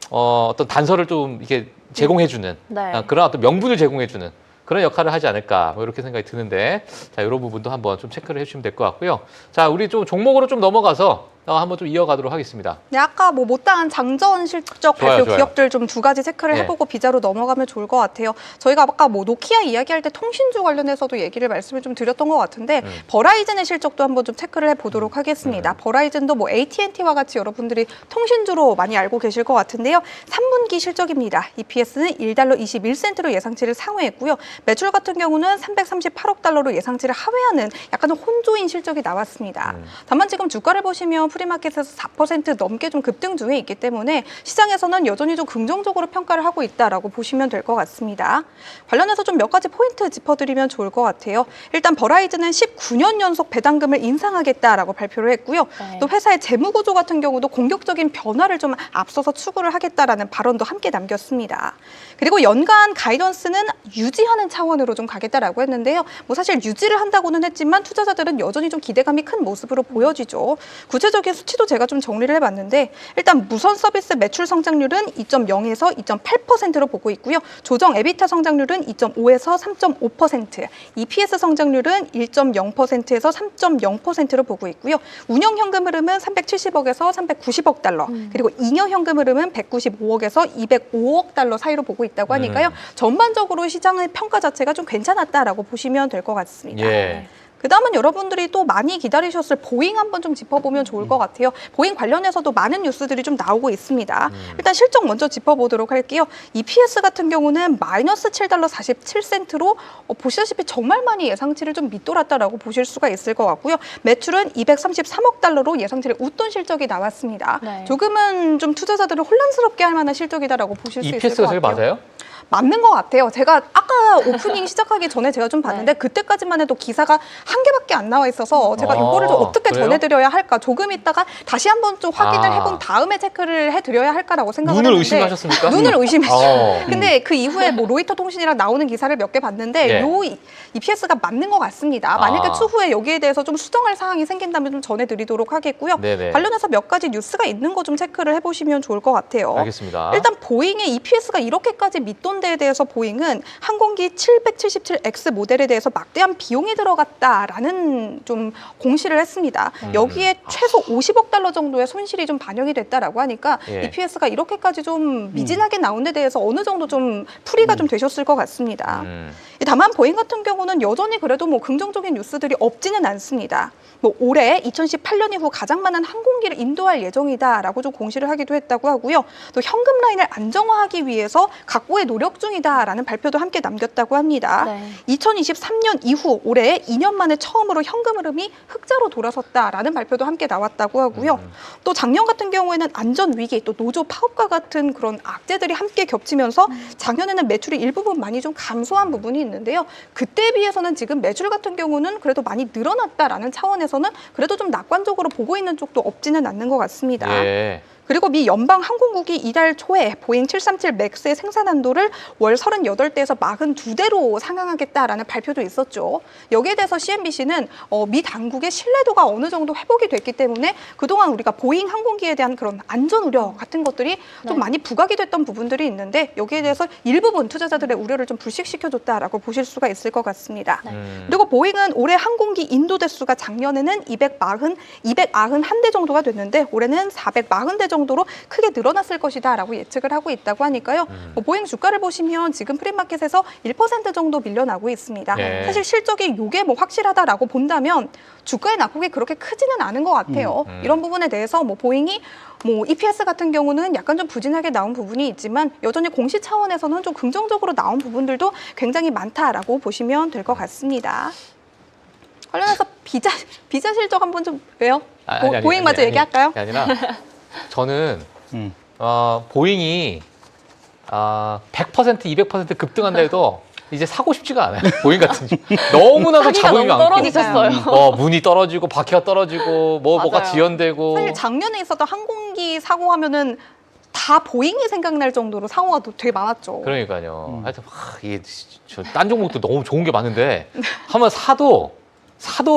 어떤 단서를 좀 이렇게 제공해주는 네. 그런 어떤 명분을 제공해주는 그런 역할을 하지 않을까 뭐 이렇게 생각이 드는데 자 이런 부분도 한번 좀 체크를 해주시면 될 것 같고요. 자 우리 좀 종목으로 좀 넘어가서 한번 좀 이어가도록 하겠습니다. 네, 아까 뭐 못다한 장전 실적 좋아요, 발표 좋아요. 기업들 좀 두 가지 체크를 네. 해보고 비자로 넘어가면 좋을 것 같아요. 저희가 아까 뭐 노키아 이야기할 때 통신주 관련해서도 말씀을 좀 드렸던 것 같은데 버라이즌의 실적도 한번 좀 체크를 해보도록 하겠습니다. 버라이즌도 뭐 AT&T와 같이 여러분들이 통신주로 많이 알고 계실 것 같은데요. 3분기 실적입니다. EPS는 1달러 21센트로 예상치를 상회했고요. 매출 같은 경우는 338억 달러로 예상치를 하회하는 약간 좀 혼조인 실적이 나왔습니다. 다만 지금 주가를 보시면 프리마켓에서 4% 넘게 좀 급등 중에 있기 때문에 시장에서는 여전히 좀 긍정적으로 평가를 하고 있다라고 보시면 될 것 같습니다. 관련해서 좀 몇 가지 포인트 짚어드리면 좋을 것 같아요. 일단 버라이즌은 19년 연속 배당금을 인상하겠다라고 발표를 했고요. 네. 또 회사의 재무 구조 같은 경우도 공격적인 변화를 좀 앞서서 추구를 하겠다라는 발언도 함께 남겼습니다. 그리고 연간 가이던스는 유지하는 차원으로 좀 가겠다라고 했는데요. 뭐 사실 유지를 한다고는 했지만 투자자들은 여전히 좀 기대감이 큰 모습으로 보여지죠. 구체적인 수치도 제가 좀 정리를 해봤는데 일단 무선 서비스 매출 성장률은 2.0에서 2.8%로 보고 있고요. 조정 에비타 성장률은 2.5에서 3.5%, EPS 성장률은 1.0%에서 3.0%로 보고 있고요. 운영 현금 흐름은 370억에서 390억 달러, 그리고 잉여 현금 흐름은 195억에서 205억 달러 사이로 보고 있다고 하니까요. 전반적으로 시장의 평가 자체가 좀 괜찮았다라고 보시면 될 것 같습니다. 예. 그다음은 여러분들이 또 많이 기다리셨을 보잉 한번 좀 짚어보면 좋을 것 같아요. 보잉 관련해서도 많은 뉴스들이 좀 나오고 있습니다. 일단 실적 먼저 짚어보도록 할게요. EPS 같은 경우는 마이너스 7달러 47센트로 보시다시피 정말 많이 예상치를 좀 밑돌았다라고 보실 수가 있을 것 같고요. 매출은 233억 달러로 예상치를 웃돈 실적이 나왔습니다. 네. 조금은 좀 투자자들을 혼란스럽게 할 만한 실적이다라고 보실 수 있을 것 EPS가 같아요. 제일 맞아요? 맞는 것 같아요. 제가 아까 오프닝 시작하기 전에 제가 좀 봤는데 그때까지만 해도 기사가 한 개밖에 안 나와 있어서 제가 이거를 좀 어떻게 그래요? 전해드려야 할까 조금 있다가 다시 한번 좀 확인을 아. 해본 다음에 체크를 해드려야 할까라고 생각을 눈을 했는데 의심하셨습니까? 눈을 의심했죠. 음. 근데 그 이후에 뭐 로이터 통신이랑 나오는 기사를 몇 개 봤는데 예. 요 EPS가 맞는 것 같습니다. 만약에 아. 추후에 여기에 대해서 좀 수정할 사항이 생긴다면 좀 전해드리도록 하겠고요. 네네. 관련해서 몇 가지 뉴스가 있는 거 좀 체크를 해보시면 좋을 것 같아요. 알겠습니다. 일단 보잉의 EPS가 이렇게까지 밑돈 데에 대해서 보잉은 항공기 777X 모델에 대해서 막대한 비용이 들어갔다라는 좀 공시를 했습니다. 여기에 최소 50억 달러 정도의 손실이 좀 반영이 됐다라고 하니까 예. EPS가 이렇게까지 좀 미진하게 나온 데 대해서 어느 정도 좀 풀이가 좀 되셨을 것 같습니다. 다만 보잉 같은 경우는 여전히 그래도 뭐 긍정적인 뉴스들이 없지는 않습니다. 뭐 올해 2018년 이후 가장 많은 항공기를 인도할 예정이다라고 좀 공시를 하기도 했다고 하고요. 또 현금 라인을 안정화하기 위해서 각고의 노력 중이다라는 발표도 함께 남겼다고 합니다. 네. 2023년 이후 올해 2년 만에 처음으로 현금 흐름이 흑자로 돌아섰다라는 발표도 함께 나왔다고 하고요. 또 작년 같은 경우에는 안전 위기, 또 노조 파업과 같은 그런 악재들이 함께 겹치면서 작년에는 매출이 일부분 많이 좀 감소한 부분이 있는데요. 그때에 비해서는 지금 매출 같은 경우는 그래도 많이 늘어났다라는 차원에서는 그래도 좀 낙관적으로 보고 있는 쪽도 없지는 않는 것 같습니다. 예. 그리고 미 연방항공국이 이달 초에 보잉 737 맥스의 생산 한도를 월 38대에서 42대로 상향하겠다라는 발표도 있었죠. 여기에 대해서 CNBC는 미 당국의 신뢰도가 어느 정도 회복이 됐기 때문에 그동안 우리가 보잉 항공기에 대한 그런 안전 우려 같은 것들이 좀 많이 부각이 됐던 부분들이 있는데 여기에 대해서 일부분 투자자들의 우려를 좀 불식시켜줬다라고 보실 수가 있을 것 같습니다. 그리고 보잉은 올해 항공기 인도 대수가 작년에는 291대 정도가 됐는데 올해는 440대 정도로 크게 늘어났을 것이다라고 예측을 하고 있다고 하니까요. 보잉 주가를 보시면 지금 프리마켓에서 1% 정도 밀려나고 있습니다. 네. 사실 실적이 이게 뭐 확실하다라고 본다면 주가의 낙폭이 그렇게 크지는 않은 것 같아요. 이런 부분에 대해서 뭐 보잉이 뭐 EPS 같은 경우는 약간 좀 부진하게 나온 부분이 있지만 여전히 공시 차원에서는 좀 긍정적으로 나온 부분들도 굉장히 많다라고 보시면 될 것 같습니다. 관련해서 비자 실적 한번 좀 왜요? 보잉 마저 얘기할까요? 그게 아니라 저는 보잉이 100%, 200% 급등한다 해도 이제 사고 싶지가 않아요. 보잉 같은 너무나도 사기가 자본이 너무 많고 떨어지셨어요. 문이 떨어지고 바퀴가 떨어지고 뭐가 맞아요. 지연되고 사실 작년에 있었던 항공기 사고 하면은 다 보잉이 생각날 정도로 사고가 되게 많았죠. 그러니까요. 하여튼 이게 딴 종목도 너무 좋은 게 많은데 한번 사도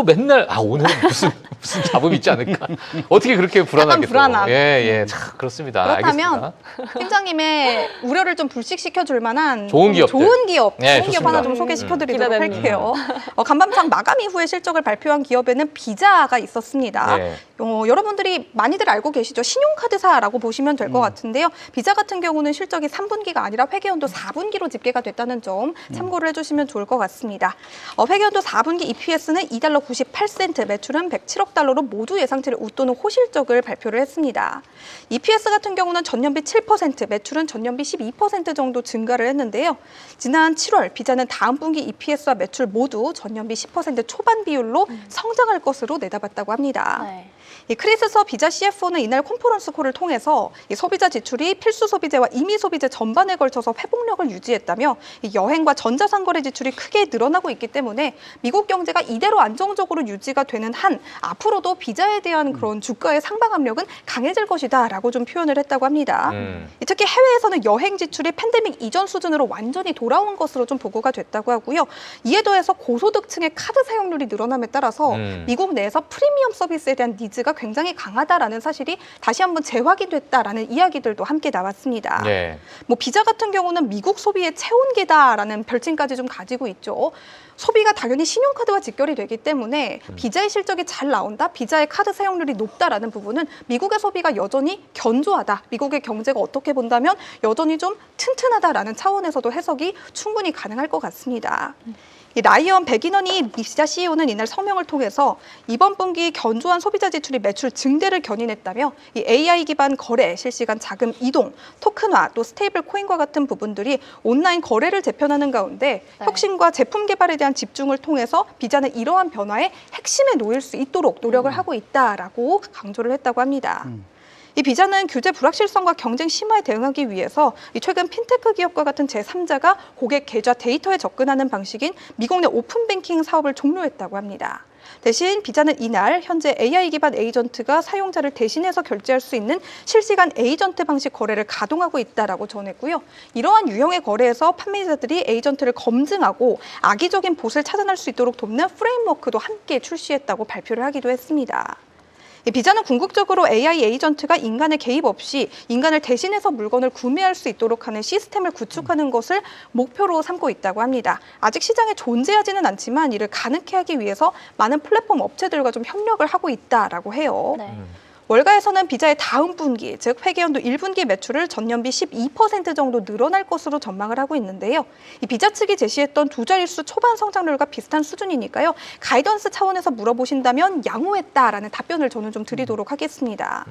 맨날 오늘은 무슨 무슨 잡음이 있지 않을까? 어떻게 그렇게 불안하게 또. 불안함. 예, 참 그렇습니다. 그렇다면 알겠습니다. 팀장님의 우려를 좀 불식시켜 줄 만한 좋은 기업들. 좋은 기업 좋습니다. 하나 좀 소개시켜 드리도록 기대됩니다. 할게요. 간밤장 마감 이후에 실적을 발표한 기업에는 비자가 있었습니다. 네. 여러분들이 많이들 알고 계시죠? 신용카드사라고 보시면 될 것 같은데요. 비자 같은 경우는 실적이 3분기가 아니라 회계연도 4분기로 집계가 됐다는 점 참고를 해주시면 좋을 것 같습니다. 회계연도 4분기 EPS는 $2 98센트, 매출은 107억 달러로 모두 예상치를 웃도는 호실적을 발표를 했습니다. EPS 같은 경우는 전년비 7%, 매출은 전년비 12% 정도 증가를 했는데요. 지난 7월 비자는 다음 분기 EPS와 매출 모두 전년비 10% 초반 비율로 성장할 것으로 내다봤다고 합니다. 네. 이 크리스서 비자 CFO는 이날 컨퍼런스 콜을 통해서 이 소비자 지출이 필수 소비재와 임의 소비재 전반에 걸쳐서 회복력을 유지했다며 이 여행과 전자상거래 지출이 크게 늘어나고 있기 때문에 미국 경제가 이대로 안정적으로 유지가 되는 한 앞으로도 비자에 대한 그런 주가의 상방 압력은 강해질 것이다라고 좀 표현을 했다고 합니다. 특히 해외에서는 여행 지출이 팬데믹 이전 수준으로 완전히 돌아온 것으로 좀 보고가 됐다고 하고요. 이에 더해서 고소득층의 카드 사용률이 늘어남에 따라서 미국 내에서 프리미엄 서비스에 대한 니즈가 굉장히 강하다라는 사실이 다시 한번 재확인됐다라는 이야기들도 함께 나왔습니다. 네. 뭐 비자 같은 경우는 미국 소비의 체온계다라는 별칭까지 좀 가지고 있죠. 소비가 당연히 신용카드와 직결이 되기 때문에 비자의 실적이 잘 나온다, 비자의 카드 사용률이 높다라는 부분은 미국의 소비가 여전히 견조하다, 미국의 경제가 어떻게 본다면 여전히 좀 튼튼하다라는 차원에서도 해석이 충분히 가능할 것 같습니다. 이 라이언 백인원이 비자 CEO는 이날 성명을 통해서 이번 분기 견조한 소비자 지출이 매출 증대를 견인했다며 이 AI 기반 거래, 실시간 자금 이동, 토큰화, 또 스테이블 코인과 같은 부분들이 온라인 거래를 재편하는 가운데 네. 혁신과 제품 개발에 대한 집중을 통해서 비자는 이러한 변화의 핵심에 놓일 수 있도록 노력을 하고 있다라고 강조를 했다고 합니다. 이 비자는 규제 불확실성과 경쟁 심화에 대응하기 위해서 최근 핀테크 기업과 같은 제3자가 고객 계좌 데이터에 접근하는 방식인 미국 내 오픈뱅킹 사업을 종료했다고 합니다. 대신 비자는 이날 현재 AI 기반 에이전트가 사용자를 대신해서 결제할 수 있는 실시간 에이전트 방식 거래를 가동하고 있다라고 전했고요. 이러한 유형의 거래에서 판매자들이 에이전트를 검증하고 악의적인 봇을 차단할 수 있도록 돕는 프레임워크도 함께 출시했다고 발표를 하기도 했습니다. 비자는 궁극적으로 AI 에이전트가 인간의 개입 없이 인간을 대신해서 물건을 구매할 수 있도록 하는 시스템을 구축하는 것을 목표로 삼고 있다고 합니다. 아직 시장에 존재하지는 않지만 이를 가능케 하기 위해서 많은 플랫폼 업체들과 좀 협력을 하고 있다라고 해요. 네. 월가에서는 비자의 다음 분기, 즉 회계연도 1분기 매출을 전년비 12% 정도 늘어날 것으로 전망을 하고 있는데요. 이 비자 측이 제시했던 두 자릿수 초반 성장률과 비슷한 수준이니까요. 가이던스 차원에서 물어보신다면 양호했다라는 답변을 저는 좀 드리도록 하겠습니다.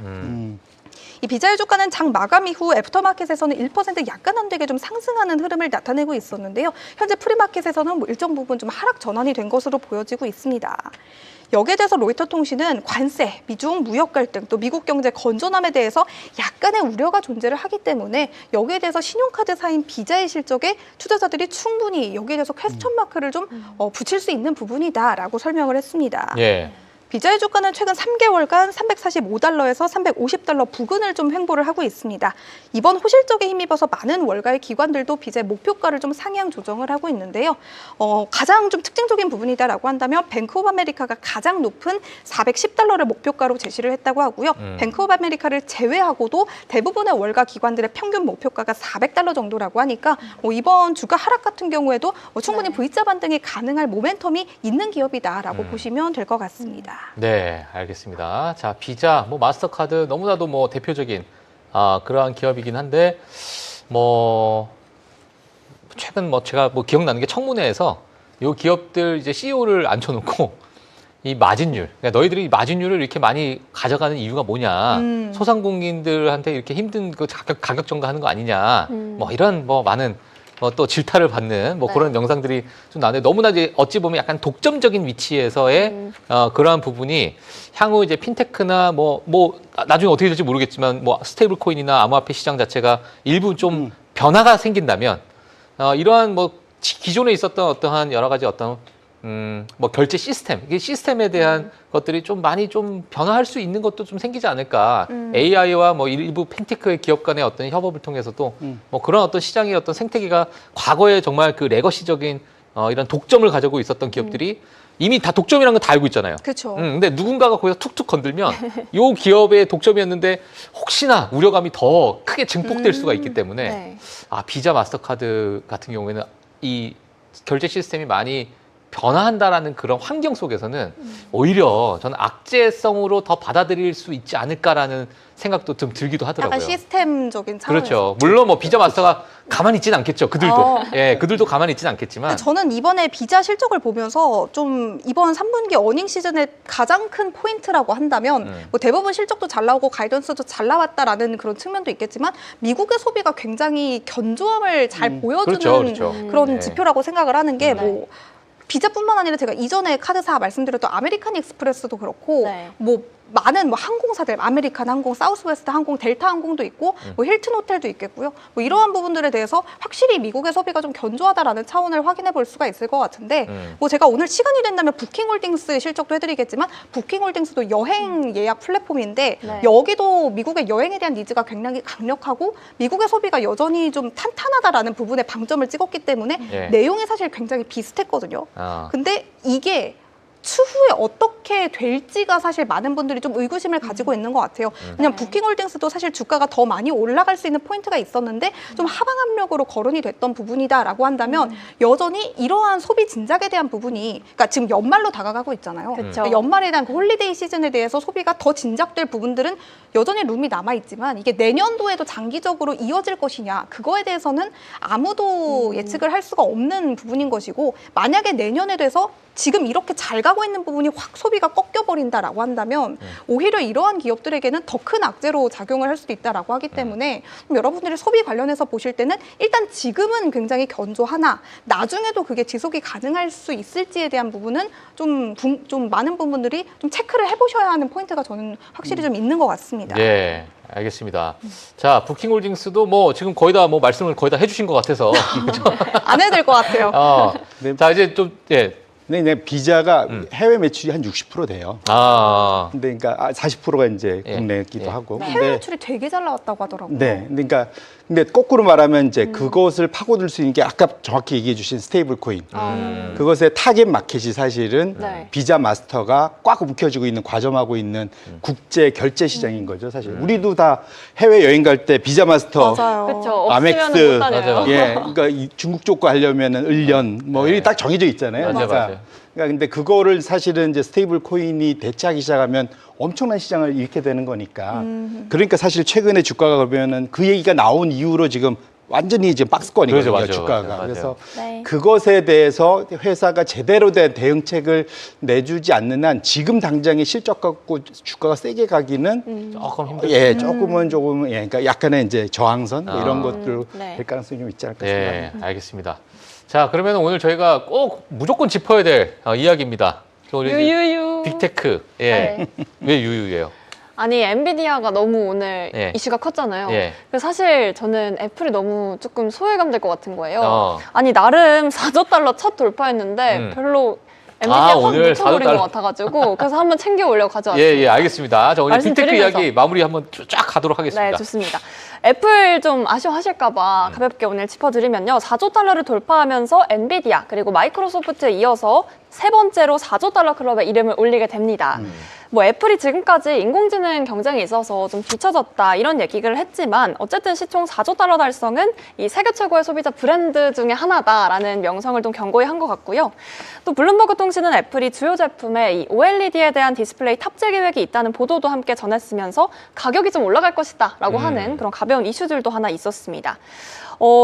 이 비자의 주가는 장 마감 이후 애프터마켓에서는 1% 약간 안 되게 좀 상승하는 흐름을 나타내고 있었는데요. 현재 프리마켓에서는 일정 부분 좀 하락 전환이 된 것으로 보여지고 있습니다. 여기에 대해서 로이터 통신은 관세, 미중 무역 갈등, 또 미국 경제 건전함에 대해서 약간의 우려가 존재를 하기 때문에 여기에 대해서 신용카드사인 비자의 실적에 투자자들이 충분히 여기에 대해서 퀘스천 마크를 좀 붙일 수 있는 부분이다라고 설명을 했습니다. 예. 비자의 주가는 최근 3개월간 $345에서 $350 부근을 좀 횡보를 하고 있습니다. 이번 호실적에 힘입어서 많은 월가의 기관들도 비자의 목표가를 좀 상향 조정을 하고 있는데요. 가장 좀 특징적인 부분이다라고 한다면 뱅크 오브 아메리카가 가장 높은 $410를 목표가로 제시를 했다고 하고요. 뱅크 오브 아메리카를 제외하고도 대부분의 월가 기관들의 평균 목표가가 $400 정도라고 하니까 이번 주가 하락 같은 경우에도 충분히 V자 반등이 가능할 모멘텀이 있는 기업이다라고 보시면 될 것 같습니다. 네, 알겠습니다. 자, 비자, 뭐 마스터카드 너무나도 뭐 대표적인 그러한 기업이긴 한데 뭐 최근 뭐 제가 뭐 기억나는 게 청문회에서 요 기업들 이제 CEO를 앉혀놓고 이 마진율, 그러니까 너희들이 마진율을 이렇게 많이 가져가는 이유가 뭐냐, 소상공인들한테 이렇게 힘든 그 가격 전가하는 거 아니냐, 뭐 이런 뭐 많은 또 질타를 받는 뭐 네. 그런 영상들이 좀 나는데 너무나 이제 어찌 보면 약간 독점적인 위치에서의 그러한 부분이 향후 이제 핀테크나 뭐 나중에 어떻게 될지 모르겠지만 뭐 스테이블 코인이나 암호화폐 시장 자체가 일부 좀 변화가 생긴다면 이러한 뭐 기존에 있었던 어떠한 여러 가지 어떤 뭐 결제 시스템, 이 시스템에 대한 것들이 좀 많이 좀 변화할 수 있는 것도 좀 생기지 않을까. AI와 뭐 일부 핀테크의 기업 간의 어떤 협업을 통해서도 뭐 그런 어떤 시장의 어떤 생태계가 과거에 정말 그 레거시적인 이런 독점을 가지고 있었던 기업들이 이미 다 독점이라는 건 다 알고 있잖아요. 그렇죠. 근데 누군가가 거기서 툭툭 건들면 요 기업의 독점이었는데 혹시나 우려감이 더 크게 증폭될 수가 있기 때문에 네. 비자 마스터카드 같은 경우에는 이 결제 시스템이 많이 변화한다라는 그런 환경 속에서는 오히려 저는 악재성으로 더 받아들일 수 있지 않을까라는 생각도 좀 들기도 하더라고요. 약간 시스템적인 차원에서. 그렇죠. 물론 뭐 비자 마스터가 가만히 있진 않겠죠. 그들도. 예, 그들도 가만히 있진 않겠지만. 저는 이번에 비자 실적을 보면서 좀 이번 3분기 어닝 시즌의 가장 큰 포인트라고 한다면 뭐 대부분 실적도 잘 나오고 가이던스도 잘 나왔다라는 그런 측면도 있겠지만 미국의 소비가 굉장히 견조함을 잘 보여주는 그렇죠. 그런 네. 지표라고 생각을 하는 게 뭐 비자뿐만 아니라 제가 이전에 카드사 말씀드렸던 아메리칸 익스프레스도 그렇고 네. 뭐 많은 뭐 항공사들, 아메리칸 항공, 사우스웨스트 항공, 델타 항공도 있고 뭐 힐튼 호텔도 있겠고요. 뭐 이러한 부분들에 대해서 확실히 미국의 소비가 좀 견조하다라는 차원을 확인해 볼 수가 있을 것 같은데 뭐 제가 오늘 시간이 된다면 부킹홀딩스 실적도 해드리겠지만 부킹홀딩스도 여행 예약 플랫폼인데 네. 여기도 미국의 여행에 대한 니즈가 굉장히 강력하고 미국의 소비가 여전히 좀 탄탄하다라는 부분에 방점을 찍었기 때문에 예. 내용이 사실 굉장히 비슷했거든요. 아. 근데 이게 추후에 어떻게 될지가 사실 많은 분들이 좀 의구심을 가지고 있는 것 같아요. 왜냐면 부킹홀딩스도 사실 주가가 더 많이 올라갈 수 있는 포인트가 있었는데 좀 하방 압력으로 거론이 됐던 부분이다라고 한다면 여전히 이러한 소비 진작에 대한 부분이 그러니까 지금 연말로 다가가고 있잖아요. 그쵸. 그러니까 연말에 대한 그 홀리데이 시즌에 대해서 소비가 더 진작될 부분들은 여전히 룸이 남아있지만 이게 내년도에도 장기적으로 이어질 것이냐 그거에 대해서는 아무도 예측을 할 수가 없는 부분인 것이고 만약에 내년에 돼서 지금 이렇게 잘 가고 있는 부분이 확 소비가 꺾여버린다라고 한다면 오히려 이러한 기업들에게는 더 큰 악재로 작용을 할 수도 있다라고 하기 때문에 좀 여러분들이 소비 관련해서 보실 때는 일단 지금은 굉장히 견조하나 나중에도 그게 지속이 가능할 수 있을지에 대한 부분은 좀 많은 부분들이 좀 체크를 해보셔야 하는 포인트가 저는 확실히 좀 있는 것 같습니다. 네, 알겠습니다. 자, 부킹홀딩스도 뭐 지금 거의 다 뭐 말씀을 거의 다 해주신 것 같아서. 안 해야 될 것 같아요. 네. 자, 이제 좀, 예. 근데 비자가 해외 매출이 한 60% 돼요. 근데 그러니까 40%가 이제 예. 국내기도 예. 하고. 해외 매출이 되게 잘 나왔다고 하더라고요. 네, 그러니까 근데 거꾸로 말하면 이제 그것을 파고들 수 있는 게 아까 정확히 얘기해 주신 스테이블 코인. 그것의 타겟 마켓이 사실은 네. 비자 마스터가 꽉 움켜쥐고 있는 과점하고 있는 국제 결제 시장인 거죠, 사실. 우리도 다 해외 여행 갈 때 비자 마스터 맞아요. 그렇죠. 없으면 아멕스, 못 다녀요. 맞아요. 예, 그러니까 이 중국 쪽 거 하려면은 을련 뭐 이게 딱 정해져 있잖아요. 맞아요, 맞아요. 그러니까 근데 그거를 사실은 이제 스테이블 코인이 대체하기 시작하면 엄청난 시장을 잃게 되는 거니까. 그러니까 사실 최근에 주가가 그러면은 그 얘기가 나온 이후로 지금 완전히 이제 박스권이거든요, 그렇죠, 맞아요, 주가가. 맞아요. 그래서 네. 그것에 대해서 회사가 제대로 된 대응책을 내주지 않는 한 지금 당장의 실적 갖고 주가가 세게 가기는 조금 힘들죠. 예, 조금은 예, 그러니까 약간의 이제 저항선 뭐 이런 것들 네. 될 가능성이 좀 있지 않을까 싶습니다. 네, 알겠습니다. 자, 그러면 오늘 저희가 꼭 무조건 짚어야 될 이야기입니다. 우리 유유유. 빅테크. 예. 네. 왜 유유예요? 아니 엔비디아가 너무 오늘 예. 이슈가 컸잖아요. 예. 그래서 사실 저는 애플이 너무 조금 소외감 될 것 같은 거예요. 어. 아니 나름 4조 달러 첫 돌파했는데 별로 엔비디아 확 오늘 4조 묻혀버린 달러. 것 같아가지고 그래서 한번 챙겨오려고 가져왔습니다. 예, 예, 알겠습니다. 자, 오늘 빅테크 말씀드리면서. 이야기 마무리 한번 쫙 가도록 하겠습니다. 네, 좋습니다. 애플 좀 아쉬워하실까봐 가볍게 오늘 짚어드리면요. 4조 달러를 돌파하면서 엔비디아 그리고 마이크로소프트에 이어서 세 번째로 4조 달러 클럽에 이름을 올리게 됩니다. 뭐 애플이 지금까지 인공지능 경쟁이 있어서 좀 뒤처졌다 이런 얘기를 했지만 어쨌든 시총 4조 달러 달성은 이 세계 최고의 소비자 브랜드 중에 하나다라는 명성을 좀 견고히 한 것 같고요. 또 블룸버그 통신은 애플이 주요 제품에 이 OLED에 대한 디스플레이 탑재 계획이 있다는 보도도 함께 전했으면서 가격이 좀 올라갈 것이다 라고 하는 그런 가벼운 이슈들도 하나 있었습니다.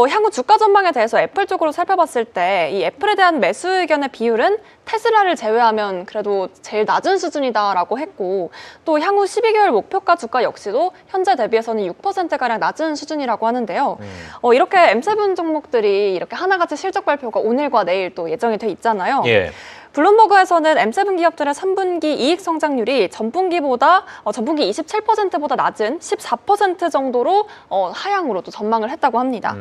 향후 주가 전망에 대해서 애플 쪽으로 살펴봤을 때 이 애플에 대한 매수 의견의 비율은 테슬라를 제외하면 그래도 제일 낮은 수준이다라고 했고 또 향후 12개월 목표가 주가 역시도 현재 대비해서는 6%가량 낮은 수준이라고 하는데요. 이렇게 M7 종목들이 이렇게 하나같이 실적 발표가 오늘과 내일 또 예정이 돼 있잖아요. 예. 블룸버그에서는 M7 기업들의 3분기 이익 성장률이 전분기 27%보다 낮은 14% 정도로 하향으로 또 전망을 했다고 합니다.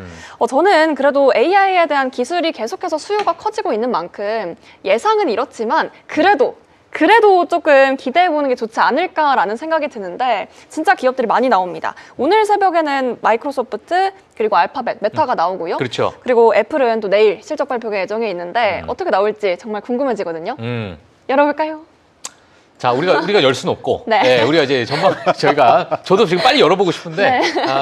저는 그래도 AI에 대한 기술이 계속해서 수요가 커지고 있는 만큼 예상은 이렇지만 그래도 그래도 조금 기대해보는 게 좋지 않을까라는 생각이 드는데 진짜 기업들이 많이 나옵니다. 오늘 새벽에는 마이크로소프트 그리고 알파벳, 메타가 나오고요. 그렇죠. 그리고 애플은 또 내일 실적 발표가 예정해 있는데 어떻게 나올지 정말 궁금해지거든요. 열어볼까요? 자, 우리가 열 수는 없고, 네. 우리가 이제 전방 저도 지금 빨리 열어보고 싶은데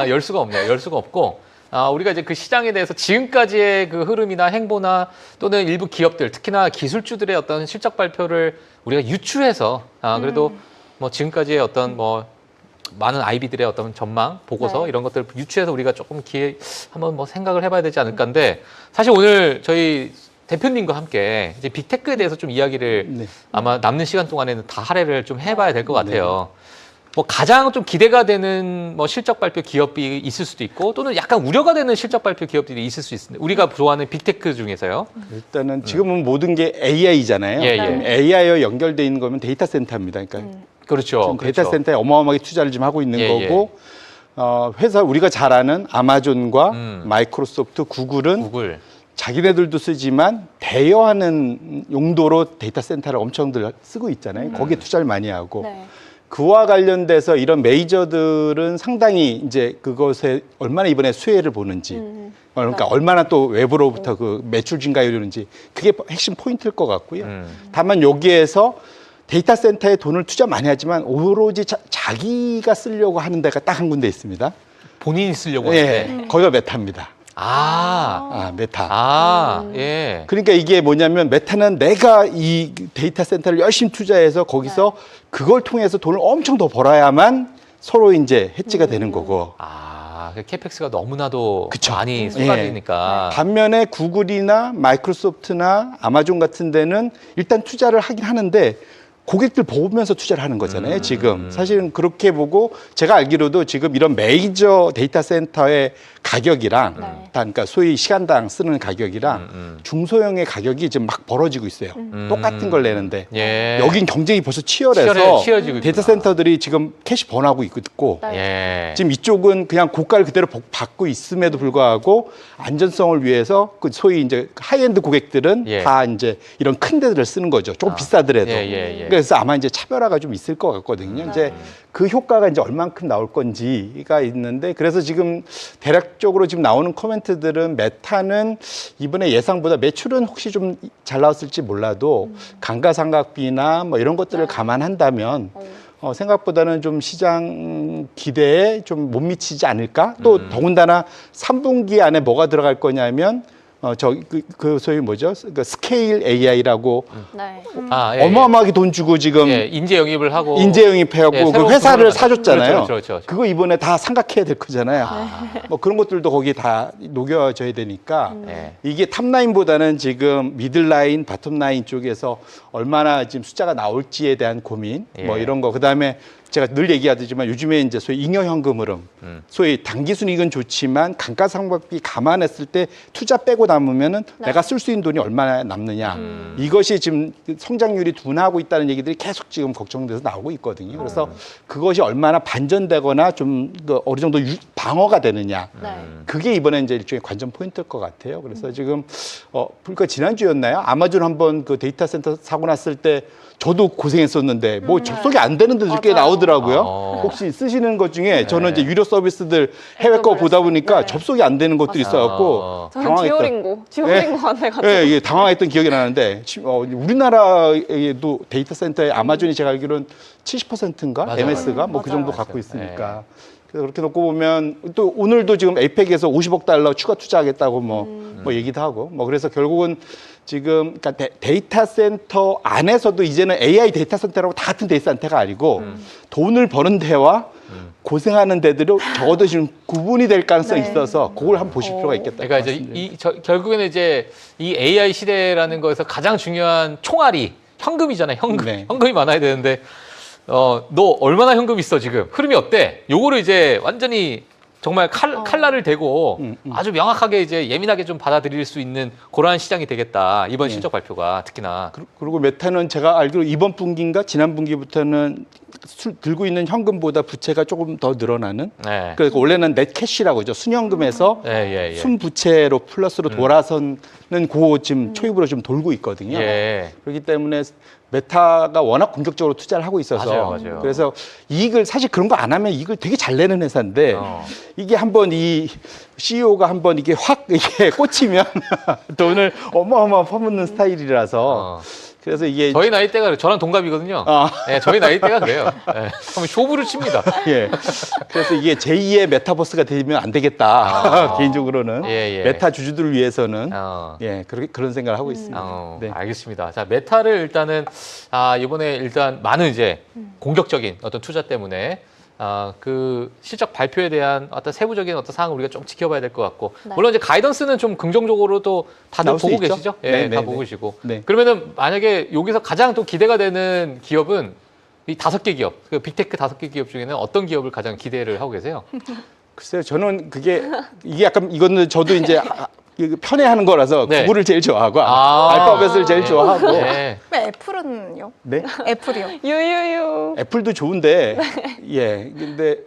열 수가 없네요. 열 수가 없고. 우리가 이제 그 시장에 대해서 지금까지의 그 흐름이나 행보나 또는 일부 기업들, 특히나 기술주들의 어떤 실적 발표를 우리가 유추해서 그래도 뭐 지금까지의 어떤 뭐 많은 아이비들의 어떤 전망, 보고서 네. 이런 것들을 유추해서 우리가 조금 한번 뭐 생각을 해봐야 되지 않을까인데 사실 오늘 저희 대표님과 함께 이제 빅테크에 대해서 좀 이야기를 네. 아마 남는 시간 동안에는 다 할애를 좀 해봐야 될 것 같아요. 뭐 가장 좀 기대가 되는 뭐 실적 발표 기업이 있을 수도 있고 또는 약간 우려가 되는 실적 발표 기업들이 있을 수 있습니다. 우리가 좋아하는 빅테크 중에서요. 일단은 지금은 모든 게 AI잖아요. 예, 그럼 AI와 연결돼 있는 거면 데이터 센터입니다. 그러니까 그렇죠. 지금 데이터 센터에 어마어마하게 투자를 지금 하고 있는 예, 거고 회사 우리가 잘 아는 아마존과 마이크로소프트, 구글은 구글. 자기네들도 쓰지만 대여하는 용도로 데이터 센터를 엄청들 쓰고 있잖아요. 거기에 투자를 많이 하고 네. 그와 관련돼서 이런 메이저들은 상당히 이제 그것에 얼마나 이번에 수혜를 보는지 그러니까 네. 얼마나 또 외부로부터 그 매출 증가율이 오는지 그게 핵심 포인트일 것 같고요. 다만 여기에서 데이터 센터에 돈을 투자 많이 하지만 오로지 자기가 쓰려고 하는 데가 딱 한 군데 있습니다. 본인이 쓰려고 하는데. 예, 거기가 메타입니다. 메타. 예. 그러니까 이게 뭐냐면 메타는 내가 이 데이터 센터를 열심히 투자해서 거기서 그걸 통해서 돈을 엄청 더 벌어야만 서로 이제 해지가 되는 거고. 그 캐펙스가 너무나도 그쵸. 많이 쏟아지니까. 반면에 구글이나 마이크로소프트나 아마존 같은 데는 일단 투자를 하긴 하는데 고객들 보면서 투자를 하는 거잖아요, 지금. 사실은 그렇게 보고 제가 알기로도 지금 이런 메이저 데이터 센터의 가격이랑 그러니까 소위 시간당 쓰는 가격이랑 중소형의 가격이 지금 막 벌어지고 있어요. 똑같은 걸 내는데 예. 여긴 경쟁이 벌써 치열해서 치열해지고 데이터 있구나. 센터들이 지금 캐시 번하고 있고 예. 지금 이쪽은 그냥 고가를 그대로 받고 있음에도 불구하고 안전성을 위해서 그 소위 이제 하이엔드 고객들은 예. 다 이제 이런 큰 데들을 쓰는 거죠. 조금 비싸더라도. 예. 그래서 아마 이제 차별화가 좀 있을 것 같거든요. 이제 그 효과가 이제 얼만큼 나올 건지가 있는데 그래서 지금 대략적으로 지금 나오는 코멘트들은 메타는 이번에 예상보다 매출은 혹시 좀 잘 나왔을지 몰라도 감가상각비나 뭐 이런 것들을 감안한다면 생각보다는 좀 시장 기대에 좀 못 미치지 않을까? 또 더군다나 3분기 안에 뭐가 들어갈 거냐면 그 소위 뭐죠? 그 스케일 AI라고 네. 예. 어마어마하게 돈 주고 지금 인재 영입을 하고 인재 영입해갖고 예, 그 새로운 회사를 부서를 사줬잖아요. 그렇죠. 그거 이번에 다 삼각해야 될 거잖아요. 뭐 그런 것들도 거기에 다 녹여져야 되니까 예. 이게 탑라인보다는 지금 미들라인, 바텀라인 쪽에서 얼마나 지금 숫자가 나올지에 대한 고민 뭐 예. 이런 거. 그다음에 제가 늘 얘기하지만 요즘에 이제 소위 잉여현금 흐름, 소위 단기 순이익은 좋지만 감가상각비 감안했을 때 투자 빼고 남으면은 내가 쓸 수 있는 돈이 얼마나 남느냐. 이것이 지금 성장률이 둔하고 있다는 얘기들이 계속 지금 걱정돼서 나오고 있거든요. 그래서 그것이 얼마나 반전되거나 좀 어느 정도 방어가 되느냐. 네. 그게 이번에 이제 일종의 관전 포인트일 것 같아요. 그래서 지금 그러니까 지난주였나요? 아마존 한번 그 데이터 센터 사고 났을 때 저도 고생했었는데 뭐 접속이 안 되는 데도 꽤 맞아요. 나오더라고요. 혹시 쓰시는 것 중에 저는 이제 유료 서비스들 해외 거 해외 보다 보니까 네. 접속이 안 되는 것들이 있어갖고 저는 듀오링고 안 돼가지고. 예, 예, 당황했던 기억이 나는데 우리나라에도 데이터 센터에 아마존이 제가 알기로는 70%인가 맞아요. MS가 뭐 그 맞아요. 정도 갖고 있으니까. 그래서 그렇게 놓고 보면 또 오늘도 지금 에이펙에서 50억 달러 추가 투자하겠다고 뭐 얘기도 하고 뭐 그래서 결국은 지금 그러니까 데이터 센터 안에서도 이제는 AI 데이터 센터라고 다 같은 데이터 센터가 아니고 돈을 버는 데와 고생하는 데들이 적어도 지금 구분이 될 가능성이 있어서 그걸 한번 보실 필요가 있겠다. 그러니까 이제 결국에는 이제 이 AI 시대라는 거에서 가장 중요한 총알이 현금이잖아요. 현금. 네. 현금이 많아야 되는데 너 얼마나 현금 있어 지금? 흐름이 어때? 요거를 이제 완전히 정말 칼날을 대고 아주 명확하게 이제 예민하게 좀 받아들일 수 있는 그러한 시장이 되겠다. 이번 실적 발표가 특히나. 그리고 메타는 제가 알기로 이번 분기인가 지난 분기부터는 들고 있는 현금보다 부채가 조금 더 늘어나는. 네. 그러니까 원래는 넷 캐시라고 하죠. 순현금에서 예. 순부채로 플러스로 돌아서는 그 지금 초입으로 좀 돌고 있거든요. 예. 그렇기 때문에 메타가 워낙 공격적으로 투자를 하고 있어서 맞아요. 그래서 이익을 사실 그런 거 안 하면 이익을 되게 잘 내는 회사인데 어. 이게 한번 이 CEO가 한번 이게 확 이게 꽂히면 돈을 어마어마 퍼붓는 스타일이라서 그래서 이게 저희 나이대가 저랑 동갑이거든요. 네, 저희 나이대가 그래요. 네. 한번 쇼부를 칩니다. 예. 그래서 이게 제2의 메타버스가 되면 안 되겠다. 개인적으로는 예. 메타 주주들을 위해서는 어. 예 그런 생각을 하고 있습니다. 네. 알겠습니다. 자, 메타를 일단은 이번에 일단 많은 이제 공격적인 어떤 투자 때문에 그 실적 발표에 대한 어떤 세부적인 어떤 사항을 우리가 좀 지켜봐야 될 것 같고 네. 물론 이제 가이던스는 좀 긍정적으로도 다들 나올 수 보고 있죠? 계시죠? 예, 네, 다 네, 보고 네. 계시고. 네. 그러면은 만약에 여기서 가장 또 기대가 되는 기업은 이 5개 기업, 그 빅테크 5개 기업 중에는 어떤 기업을 가장 기대를 하고 계세요? 글쎄요, 저는 이게 약간 이거는 저도 이제 편애하는 거라서 네. 구글을 제일 좋아하고 알파벳을 제일 좋아하고 네. 왜 애플은요? 네? 애플이요. 유유유. 애플도 좋은데 예 근데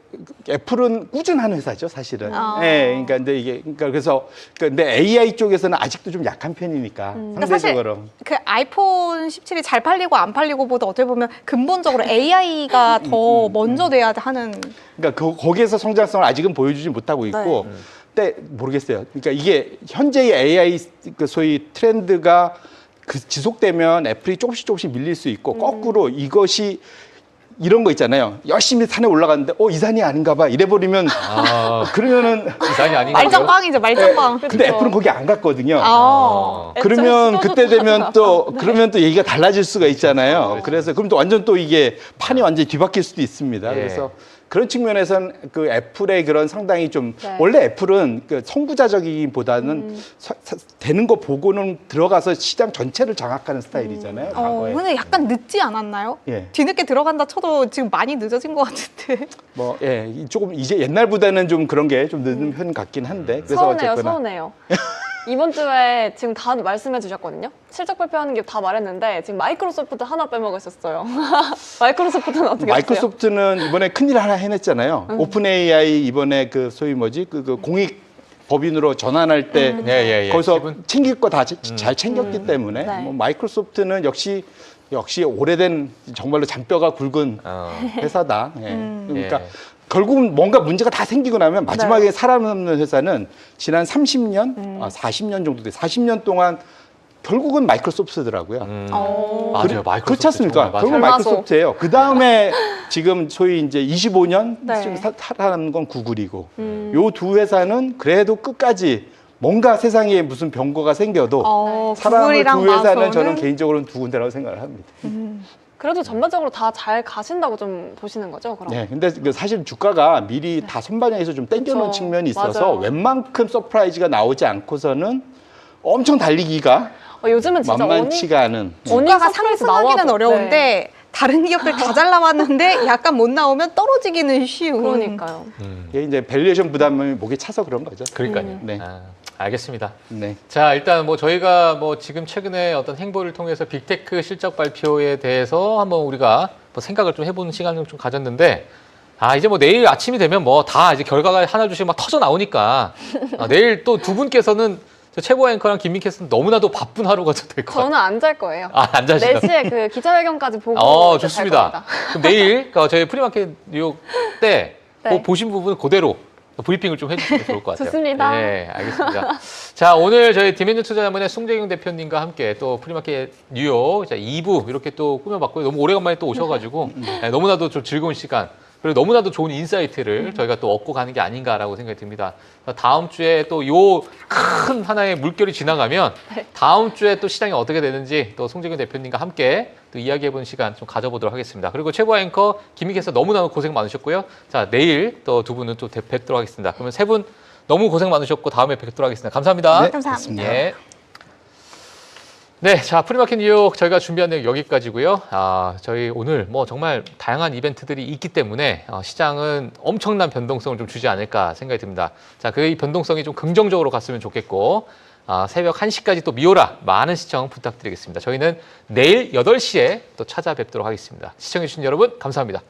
애플은 꾸준한 회사죠 사실은 예 그러니까 근데 이게 그래서 근데 AI 쪽에서는 아직도 좀 약한 편이니까 상대적으로 그 아이폰 17이 잘 팔리고 안 팔리고보다 어떻게 보면 근본적으로 AI가 더 먼저 돼야 하는. 그러니까 거기에서 성장성을 아직은 보여주지 못하고 있고 근데 모르겠어요. 그러니까 이게 현재의 AI 그 소위 트렌드가 지속되면 애플이 조금씩 밀릴 수 있고 거꾸로 이것이 이런 거 있잖아요. 열심히 산에 올라갔는데 이 산이 아닌가 봐 이래버리면 그러면은 이상이 아닌가 말짱빵이죠, 말짱빵. 근데 애플은 거기 안 갔거든요. 애초에 그러면 시도도 그때 못 되면 하나 또 그러면 또 얘기가 달라질 수가 있잖아요. 그래서 그럼 또 완전 또 이게 판이 완전히 뒤바뀔 수도 있습니다. 예. 그래서 그런 측면에서는 그 애플의 그런 상당히 좀 네. 원래 애플은 그 선구자적이기보다는 되는 거 보고는 들어가서 시장 전체를 장악하는 스타일이잖아요. 과거에. 근데 약간 늦지 않았나요? 예. 뒤늦게 들어간다 쳐도 지금 많이 늦어진 것 같은데. 조금 이제 옛날보다는 좀 그런 게 좀 늦은 편 같긴 한데. 그래서 서운해요, 어쨌거나 서운해요. 이번 주에 지금 다 말씀해 주셨거든요. 실적 발표하는 게 다 말했는데 지금 마이크로소프트 하나 빼먹으셨어요. 마이크로소프트는 어떻게 됐어요? 마이크로소프트는 이번에 큰일 하나 해냈잖아요. 오픈 AI 이번에 그 소위 그 공익 법인으로 전환할 때 예. 거기서 기분? 챙길 거 다 잘 챙겼기 때문에 네. 뭐 마이크로소프트는 역시 오래된 정말로 잔뼈가 굵은 회사다. 예. 그러니까 예. 결국은 뭔가 문제가 다 생기고 나면 마지막에 살아남는 회사는 지난 30년, 40년 정도 돼. 40년 동안 결국은 마이크로소프트더라고요. 맞아요. 마이크로소프트 그렇지 않습니까? 정말 결국 맞아요. 마이크로소프트예요. 그 다음에 지금 소위 이제 25년 네. 살아남는 건 구글이고, 요 두 회사는 그래도 끝까지 뭔가 세상에 무슨 병거가 생겨도 살아남는 두 회사는 저는 개인적으로는 두 군데라고 생각을 합니다. 그래도 전반적으로 다 잘 가신다고 좀 보시는 거죠, 그럼? 네, 근데 사실 주가가 미리 다 선반영해서 좀 땡겨놓은 그쵸. 측면이 있어서 맞아요. 웬만큼 서프라이즈가 나오지 않고서는 엄청 달리기가 요즘은 진짜 만만치가 않은. 주가가 서프라이즈 상승하기는 나와도, 어려운데 다른 기업들 다 잘 나왔는데 약간 못 나오면 떨어지기는 쉬운. 그러니까요. 이게 이제 밸류에이션 부담이 목에 차서 그런 거죠. 그러니까요. 네. 알겠습니다. 네. 자, 일단 뭐 저희가 뭐 지금 최근에 어떤 행보를 통해서 빅테크 실적 발표에 대해서 한번 우리가 뭐 생각을 좀 해보는 시간을 좀 가졌는데, 이제 뭐 내일 아침이 되면 뭐 다 이제 결과가 하나 둘씩 막 터져 나오니까 내일 또 두 분께서는 저 최고 앵커랑 김민캐스는 너무나도 바쁜 하루가 될 것 같아요. 저는 안 잘 거예요. 안 자시나요? 4시에 그 기자회견까지 보고 이제 잘 좋습니다. 겁니다. 그럼 내일 저희 프리마켓 뉴욕 때 네. 보신 부분 그대로 브리핑을 좀 해주시면 좋을 것 같아요. 좋습니다. 네, 알겠습니다. 자, 오늘 저희 디멘전 투자자문의 송재경 대표님과 함께 또 프리마켓 뉴욕 2부 이렇게 또 꾸며봤고요. 너무 오래간만에 또 오셔가지고 너무나도 좀 즐거운 시간, 그리고 너무나도 좋은 인사이트를 저희가 또 얻고 가는 게 아닌가라고 생각이 듭니다. 다음 주에 또 요 큰 하나의 물결이 지나가면 다음 주에 또 시장이 어떻게 되는지 또 송재경 대표님과 함께 또 이야기해보는 시간 좀 가져보도록 하겠습니다. 그리고 최고 앵커 김희께서 너무너무 고생 많으셨고요. 자, 내일 또 두 분은 또 뵙도록 하겠습니다. 그러면 세 분 너무 고생 많으셨고 다음에 뵙도록 하겠습니다. 감사합니다. 네, 감사합니다. 예. 네, 자, 프리마켓 뉴욕 저희가 준비한 내용 여기까지고요. 저희 오늘 뭐 정말 다양한 이벤트들이 있기 때문에 시장은 엄청난 변동성을 좀 주지 않을까 생각이 듭니다. 자, 그 변동성이 좀 긍정적으로 갔으면 좋겠고, 새벽 1시까지 또 미오라 많은 시청 부탁드리겠습니다. 저희는 내일 8시에 또 찾아뵙도록 하겠습니다. 시청해주신 여러분 감사합니다.